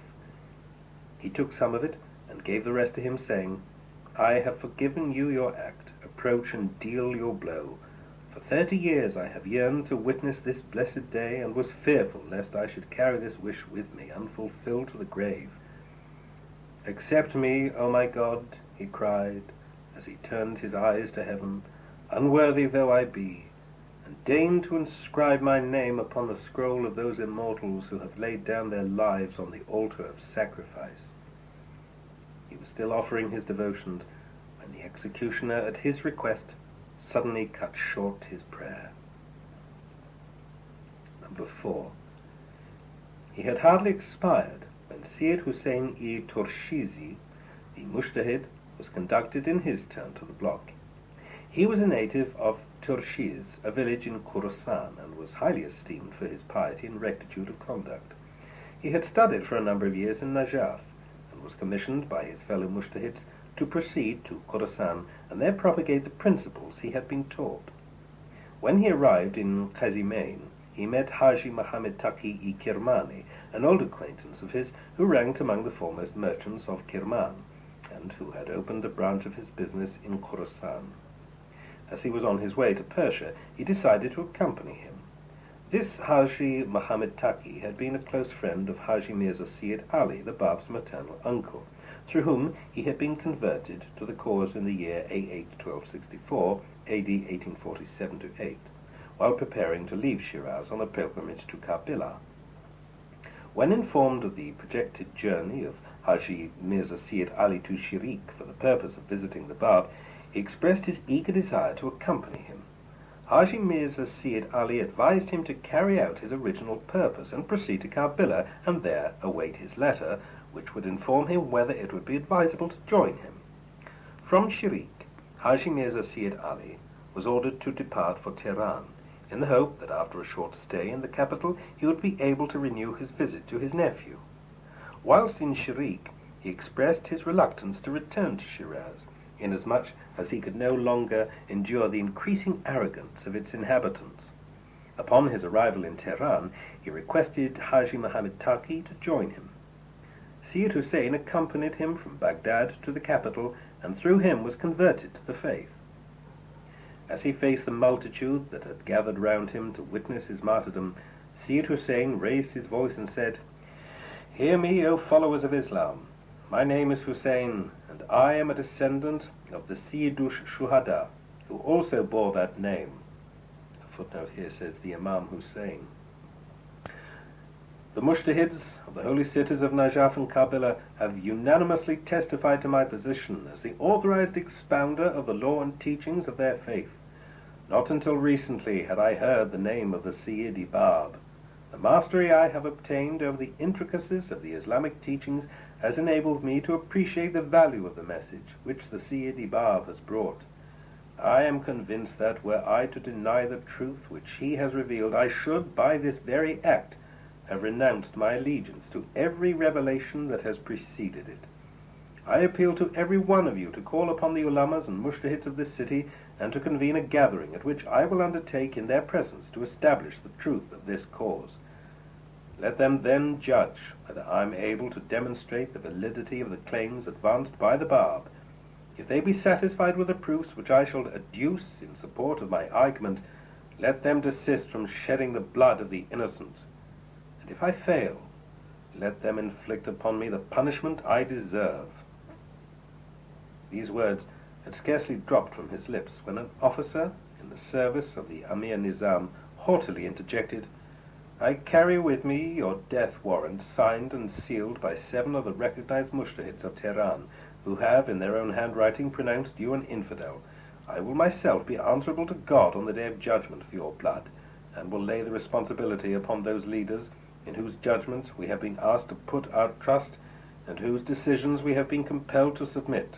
He took some of it and gave the rest to him, saying, "I have forgiven you your act. Approach and deal your blow. For 30 years I have yearned to witness this blessed day, and was fearful lest I should carry this wish with me unfulfilled to the grave. Accept me, O my God," he cried, as he turned his eyes to heaven, "unworthy though I be, and deign to inscribe my name upon the scroll of those immortals who have laid down their lives on the altar of sacrifice." He was still offering his devotions when the executioner, at his request, suddenly cut short his prayer. Number 4. He had hardly expired when Syed Hussein-i Torshizi, the Mujtahid, was conducted in his turn to the block. He was a native of Torshiz, a village in Khorasan, and was highly esteemed for his piety and rectitude of conduct. He had studied for a number of years in Najaf, and was commissioned by his fellow Mujtahids to proceed to Khorasan and there propagate the principles he had been taught. When he arrived in Qazimain, he met Haji Muhammad Taqi-i Kirmani, an old acquaintance of his who ranked among the foremost merchants of Kirman, and who had opened a branch of his business in Khorasan. As he was on his way to Persia, he decided to accompany him. This Haji Muhammad Taqi had been a close friend of Haji Mirza Syed Ali, the Bab's maternal uncle, through whom he had been converted to the cause in the year A8 1264, AD 1847-8, while preparing to leave Shiraz on a pilgrimage to Karbala. When informed of the projected journey of Haji Mirza Syed Ali to Shirik for the purpose of visiting the Bab, he expressed his eager desire to accompany him. Haji Mirza Syed Ali advised him to carry out his original purpose and proceed to Karbala and there await his letter, which would inform him whether it would be advisable to join him. From Shirik, Haji Mirza Syed Ali was ordered to depart for Tehran, in the hope that after a short stay in the capital he would be able to renew his visit to his nephew. Whilst in Shirik, he expressed his reluctance to return to Shiraz, inasmuch as he could no longer endure the increasing arrogance of its inhabitants. Upon his arrival in Tehran, he requested Haji Muhammad Taqi to join him. Syed Hussein accompanied him from Baghdad to the capital, and through him was converted to the faith. As he faced the multitude that had gathered round him to witness his martyrdom, Syed Hussein raised his voice and said, "Hear me, O followers of Islam. My name is Hussein, and I am a descendant of the Sayyidush Shuhada, who also bore that name." A footnote here says the Imam Hussein. The Mujtahids of the holy cities of Najaf and Karbala have unanimously testified to my position as the authorized expounder of the law and teachings of their faith. Not until recently had I heard the name of the Sayyidi Bab. The mastery I have obtained over the intricacies of the Islamic teachings has enabled me to appreciate the value of the message which the Sayyidi Bab has brought. I am convinced that, were I to deny the truth which he has revealed, I should, by this very act, have renounced my allegiance to every revelation that has preceded it. I appeal to every one of you to call upon the ulamas and mujtahids of this city and to convene a gathering at which I will undertake in their presence to establish the truth of this cause. Let them then judge whether I am able to demonstrate the validity of the claims advanced by the Bab. If they be satisfied with the proofs which I shall adduce in support of my argument, let them desist from shedding the blood of the innocent. And if I fail, let them inflict upon me the punishment I deserve." These words had scarcely dropped from his lips when an officer in the service of the Amir Nizam haughtily interjected, I carry with me your death warrant, signed and sealed by 7 of the recognized mujtahids of Tehran, who have, in their own handwriting, pronounced you an infidel. I will myself be answerable to God on the day of judgment for your blood, and will lay the responsibility upon those leaders in whose judgments we have been asked to put our trust, and whose decisions we have been compelled to submit."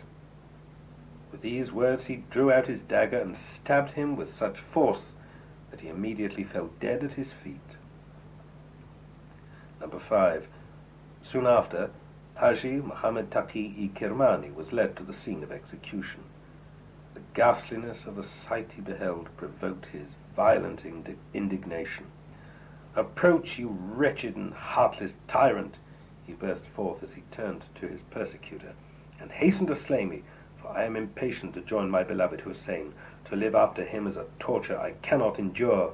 With these words he drew out his dagger and stabbed him with such force that he immediately fell dead at his feet. Number 5. Soon after, Haji Muhammad Taqi Kirmani was led to the scene of execution. The ghastliness of the sight he beheld provoked his violent indignation. "Approach, you wretched and heartless tyrant!" he burst forth as he turned to his persecutor, "and hasten to slay me, for I am impatient to join my beloved Hussein. To live after him is a torture I cannot endure."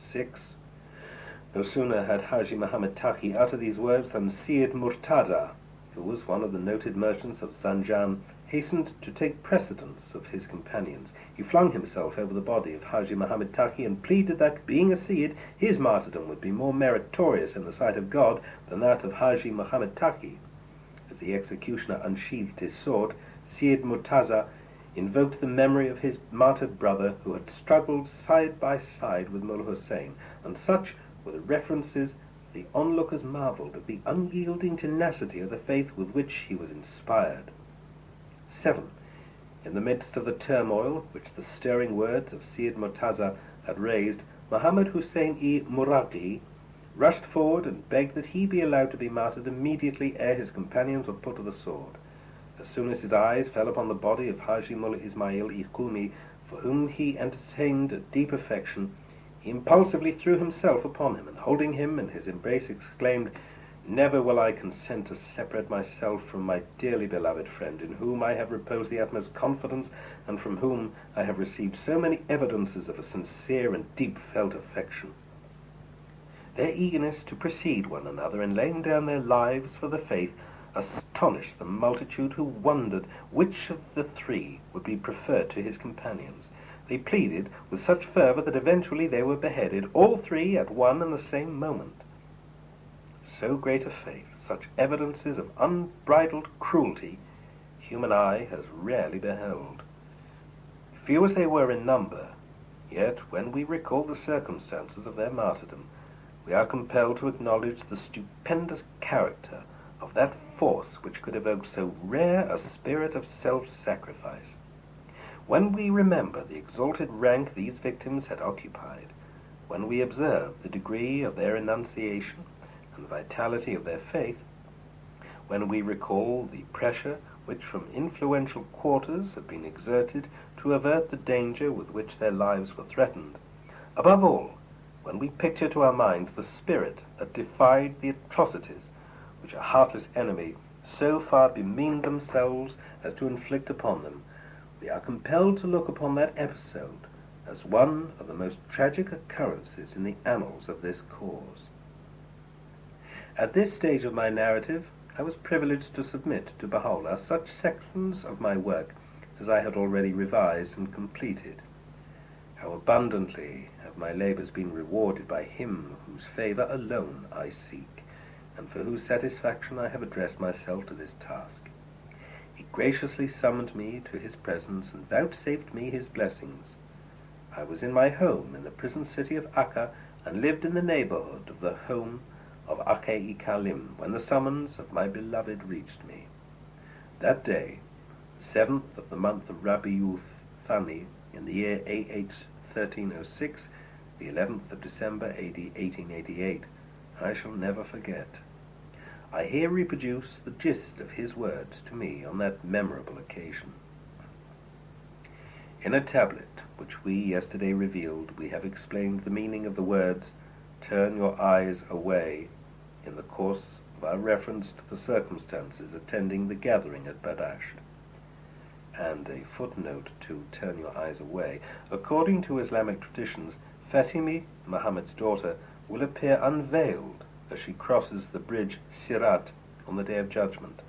6. No sooner had Haji Muhammad Taqi uttered these words than Syed Murtada, who was one of the noted merchants of Zanjan, hastened to take precedence of his companions. He flung himself over the body of Haji Muhammad Taqi and pleaded that, being a Syed, his martyrdom would be more meritorious in the sight of God than that of Haji Muhammad Taqi. As the executioner unsheathed his sword, Syed Murtada invoked the memory of his martyred brother who had struggled side by side with Mullah Hussein, and such were the references the onlookers marveled at the unyielding tenacity of the faith with which he was inspired. 7. In the midst of the turmoil which the stirring words of Syed Murtaza had raised, Muhammad Hussein-i Muraqi rushed forward and begged that he be allowed to be martyred immediately ere his companions were put to the sword. As soon as his eyes fell upon the body of Haji Mullah Ismail-i Qumi, for whom he entertained a deep affection, he impulsively threw himself upon him, and holding him in his embrace exclaimed, "Never will I consent to separate myself from my dearly beloved friend, in whom I have reposed the utmost confidence, and from whom I have received so many evidences of a sincere and deep-felt affection." Their eagerness to precede one another in laying down their lives for the faith astonished the multitude, who wondered which of the 3 would be preferred to his companions. They pleaded with such fervor that eventually they were beheaded, all 3 at one and the same moment. So great a faith, such evidences of unbridled cruelty, human eye has rarely beheld. Few as they were in number, yet when we recall the circumstances of their martyrdom, we are compelled to acknowledge the stupendous character of that force which could evoke so rare a spirit of self-sacrifice. When we remember the exalted rank these victims had occupied, when we observe the degree of their renunciation and the vitality of their faith, when we recall the pressure which from influential quarters had been exerted to avert the danger with which their lives were threatened, above all, when we picture to our minds the spirit that defied the atrocities which a heartless enemy so far bemeaned themselves as to inflict upon them, we are compelled to look upon that episode as one of the most tragic occurrences in the annals of this cause. At this stage of my narrative, I was privileged to submit to Baha'u'llah such sections of my work as I had already revised and completed. How abundantly have my labors been rewarded by him whose favor alone I seek, and for whose satisfaction I have addressed myself to this task. He graciously summoned me to his presence and vouchsafed me his blessings. I was in my home in the prison city of Akka, and lived in the neighborhood of the home of Ake-i-Kalim, when the summons of my beloved reached me. That day, the 7th of the month of Rabi'u Thani, in the year AH 1306, the 11th of December AD 1888, I shall never forget. I here reproduce the gist of his words to me on that memorable occasion. In a tablet which we yesterday revealed, we have explained the meaning of the words, "Turn your eyes away," in the course of our reference to the circumstances attending the gathering at Badasht. And a footnote to "Turn your eyes away." According to Islamic traditions, Fatimi, Muhammad's daughter, will appear unveiled as she crosses the bridge Sirat on the Day of Judgment.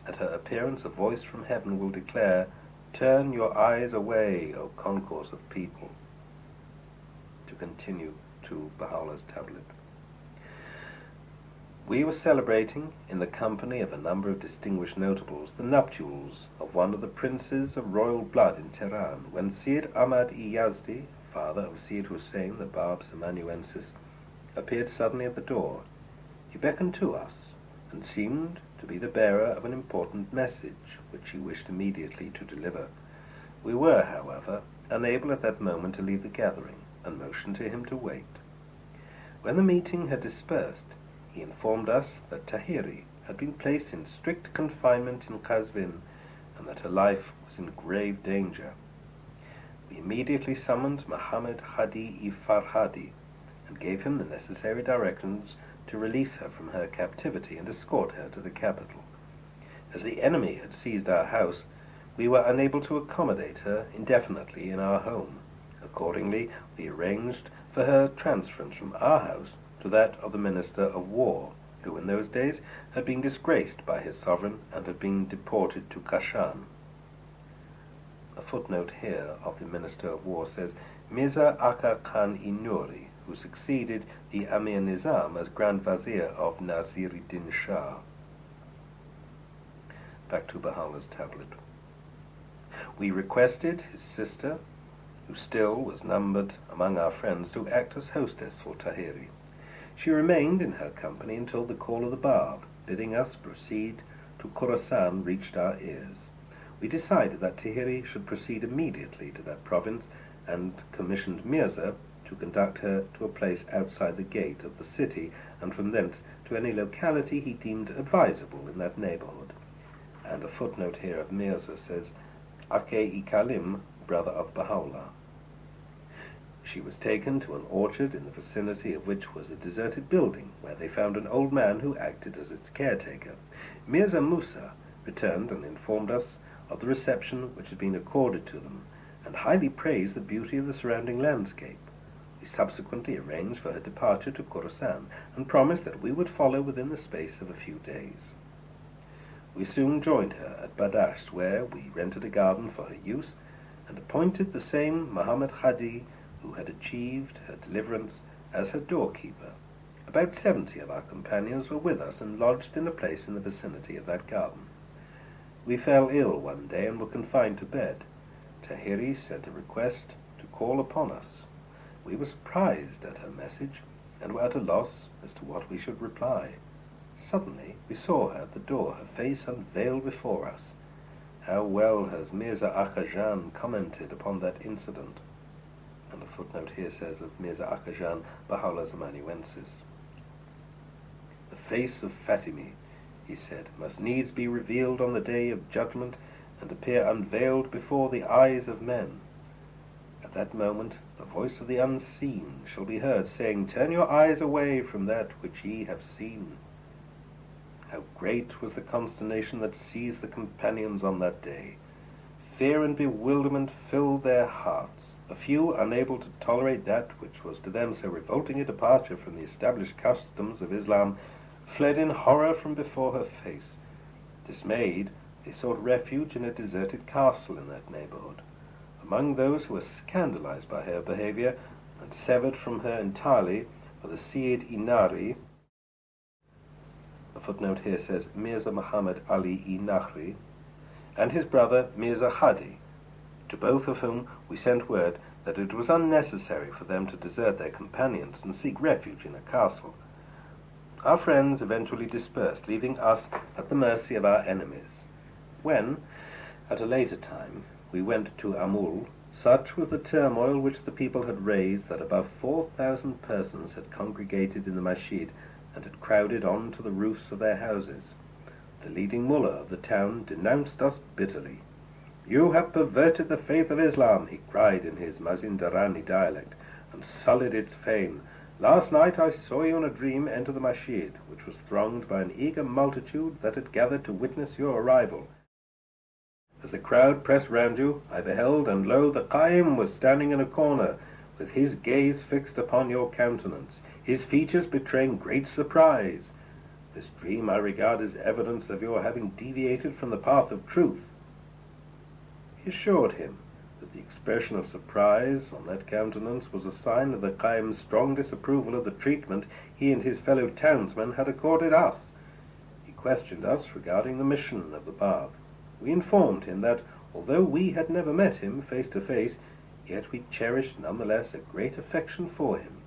At her appearance, a voice from heaven will declare, "Turn your eyes away, O concourse of people." To continue, to Baha'u'llah's tablet. We were celebrating, in the company of a number of distinguished notables, the nuptials of one of the princes of royal blood in Tehran, when Syed Ahmad-i-Yazdi, father of Syed Hussein, the Bab's amanuensis, appeared suddenly at the door. He beckoned to us, and seemed to be the bearer of an important message, which he wished immediately to deliver. We were, however, unable at that moment to leave the gathering, and motioned to him to wait. When the meeting had dispersed, he informed us that Tahiri had been placed in strict confinement in Qazvin, and that her life was in grave danger. We immediately summoned Muhammad Hadi-i Farhadi, and gave him the necessary directions to release her from her captivity and escort her to the capital. As the enemy had seized our house, we were unable to accommodate her indefinitely in our home. Accordingly, we arranged for her transference from our house to that of the Minister of War, who in those days had been disgraced by his sovereign and had been deported to Kashan. A footnote here of the Minister of War says, Mirza Aka Khan-i-Nuri, who succeeded the Amir Nizam as Grand Vizier of Naziruddin Shah. Back to Baha'u'llah's tablet. We requested his sister, who still was numbered among our friends, to act as hostess for Tahiri. She remained in her company until the call of the Bab, bidding us proceed to Khorasan, reached our ears. We decided that Tahiri should proceed immediately to that province, and commissioned Mirza to conduct her to a place outside the gate of the city, and from thence to any locality he deemed advisable in that neighborhood. And a footnote here of Mirza says, Ake-i Kalim, brother of Baha'u'llah. She was taken to an orchard in the vicinity of which was a deserted building, where they found an old man who acted as its caretaker. Mirza Musa returned and informed us of the reception which had been accorded to them, and highly praised the beauty of the surrounding landscape. We subsequently arranged for her departure to Khorasan, and promised that we would follow within the space of a few days. We soon joined her at Badasht, where we rented a garden for her use, and appointed the same Muhammad Hadi, who had achieved her deliverance, as her doorkeeper. About 70 of our companions were with us and lodged in a place in the vicinity of that garden. We fell ill one day and were confined to bed. Tahiri sent a request to call upon us. We were surprised at her message, and were at a loss as to what we should reply. Suddenly we saw her at the door, her face unveiled before us. How well has Mirza Akajan commented upon that incident. And a footnote here says of Mirza Akajan, Baha'u'llah's amanuensis. The face of Fatimi, he said, must needs be revealed on the day of judgment, and appear unveiled before the eyes of men. At that moment the voice of the unseen shall be heard, saying, Turn your eyes away from that which ye have seen. How great was the consternation that seized the companions on that day! Fear and bewilderment filled their hearts. A few, unable to tolerate that which was to them so revolting a departure from the established customs of Islam, fled in horror from before her face. Dismayed, they sought refuge in a deserted castle in that neighborhood. Among those who were scandalized by her behavior and severed from her entirely were the Syed-i-Nari, a footnote here says Mirza Muhammad Ali-i-Nakhri, and his brother Mirza Hadi, to both of whom we sent word that it was unnecessary for them to desert their companions and seek refuge in a castle. Our friends eventually dispersed, leaving us at the mercy of our enemies. When, at a later time, we went to Amul, such was the turmoil which the people had raised that above 4,000 persons had congregated in the masjid and had crowded on to the roofs of their houses. The leading mullah of the town denounced us bitterly. You have perverted the faith of Islam, he cried in his Mazindarani dialect, and sullied its fame. Last night I saw you in a dream enter the masjid, which was thronged by an eager multitude that had gathered to witness your arrival. As the crowd pressed round you, I beheld, and lo, the Qaim was standing in a corner, with his gaze fixed upon your countenance, his features betraying great surprise. This dream I regard as evidence of your having deviated from the path of truth. He assured him that the expression of surprise on that countenance was a sign of the Qaim's strong disapproval of the treatment he and his fellow townsmen had accorded us. He questioned us regarding the mission of the Bab. We informed him that, although we had never met him face to face, yet we cherished nonetheless a great affection for him.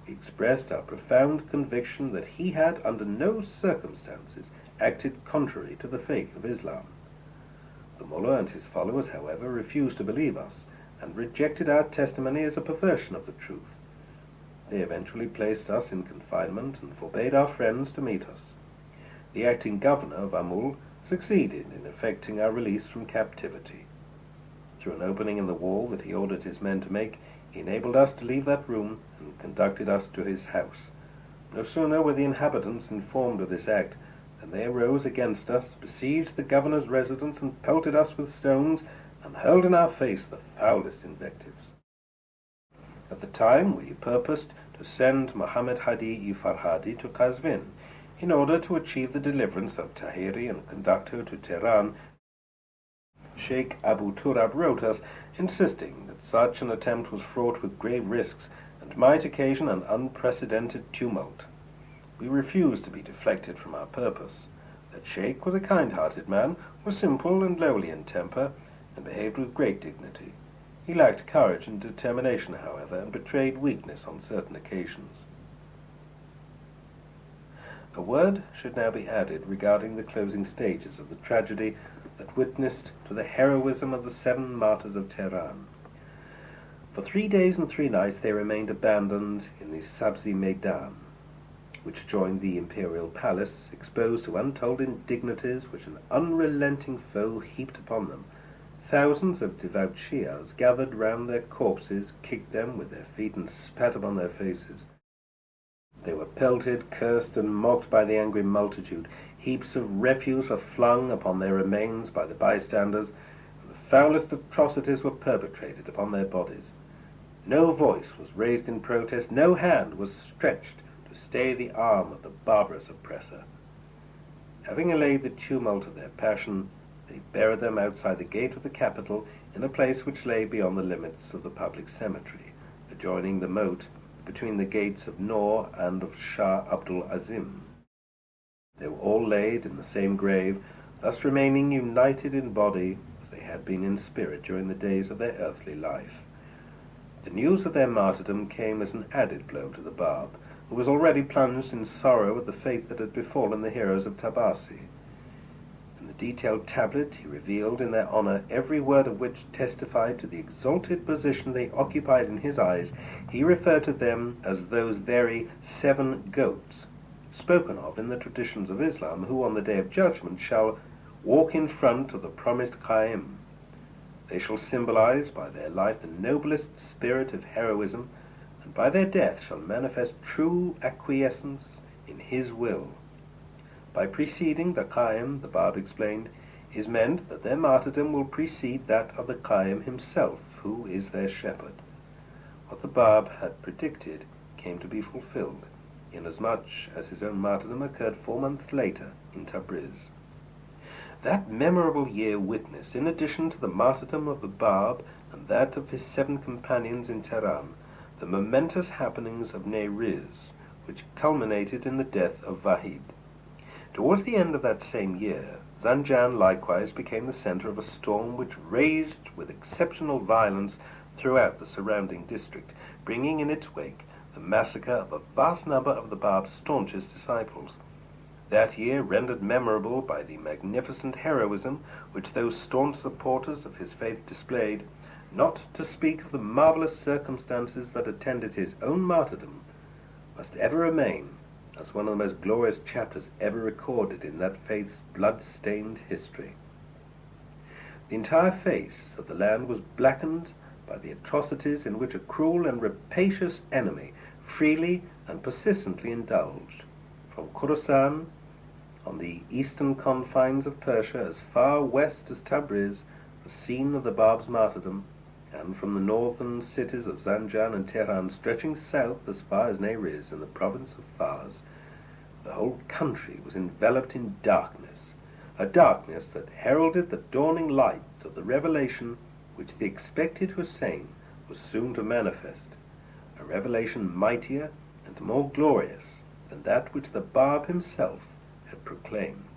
We expressed our profound conviction that he had under no circumstances acted contrary to the faith of Islam. The mullah and his followers, however, refused to believe us, and rejected our testimony as a perversion of the truth. They eventually placed us in confinement and forbade our friends to meet us. The acting governor of Amul succeeded in effecting our release from captivity. Through an opening in the wall that he ordered his men to make, he enabled us to leave that room and conducted us to his house. No sooner were the inhabitants informed of this act than they arose against us, besieged the governor's residence, and pelted us with stones, and hurled in our face the foulest invectives. At the time we purposed to send Muhammad Hadi Farhadi to Qazvin, in order to achieve the deliverance of Tahiri and conduct her to Tehran. Sheikh Abu Turab wrote us, insisting that such an attempt was fraught with grave risks and might occasion an unprecedented tumult. We refused to be deflected from our purpose. That Sheikh was a kind-hearted man, was simple and lowly in temper, and behaved with great dignity. He lacked courage and determination, however, and betrayed weakness on certain occasions. A word should now be added regarding the closing stages of the tragedy that witnessed to the heroism of the 7 martyrs of Tehran. For 3 days and 3 nights they remained abandoned in the Sabzi Maidan, which joined the imperial palace, exposed to untold indignities which an unrelenting foe heaped upon them. Thousands of devout Shias gathered round their corpses, kicked them with their feet, and spat upon their faces. They were pelted, cursed, and mocked by the angry multitude. Heaps of refuse were flung upon their remains by the bystanders, and the foulest atrocities were perpetrated upon their bodies. No voice was raised in protest, no hand was stretched to stay the arm of the barbarous oppressor. Having allayed the tumult of their passion, they buried them outside the gate of the capital in a place which lay beyond the limits of the public cemetery, adjoining the moat between the gates of Nor and of Shah Abdul Azim. They were all laid in the same grave, thus remaining united in body as they had been in spirit during the days of their earthly life. The news of their martyrdom came as an added blow to the Bab, who was already plunged in sorrow at the fate that had befallen the heroes of Tabasi. In the detailed tablet he revealed in their honor, every word of which testified to the exalted position they occupied in his eyes. He referred to them as those very 7 goats, spoken of in the traditions of Islam, who on the day of judgment shall walk in front of the promised Qaim. They shall symbolize by their life the noblest spirit of heroism, and by their death shall manifest true acquiescence in his will. By preceding the Qaim, the Bab explained, is meant that their martyrdom will precede that of the Qaim himself, who is their shepherd. What the Bab had predicted came to be fulfilled, inasmuch as his own martyrdom occurred 4 months later in Tabriz. That memorable year witnessed, in addition to the martyrdom of the Bab and that of his 7 companions in Tehran, the momentous happenings of Narrated, which culminated in the death of Wahid. Towards the end of that same year, Zanjan likewise became the center of a storm which raged with exceptional violence throughout the surrounding district, bringing in its wake the massacre of a vast number of the Bab's staunchest disciples. That year rendered memorable by the magnificent heroism which those staunch supporters of his faith displayed, not to speak of the marvelous circumstances that attended his own martyrdom, must ever remain as one of the most glorious chapters ever recorded in that faith's blood-stained history. The entire face of the land was blackened by the atrocities in which a cruel and rapacious enemy freely and persistently indulged. From Khorasan, on the eastern confines of Persia, as far west as Tabriz, the scene of the Bab's martyrdom, and from the northern cities of Zanjan and Tehran, stretching south as far as Narrated in the province of Fars, the whole country was enveloped in darkness, a darkness that heralded the dawning light of the revelation which the expected Hussein was soon to manifest, a revelation mightier and more glorious than that which the Bab himself had proclaimed.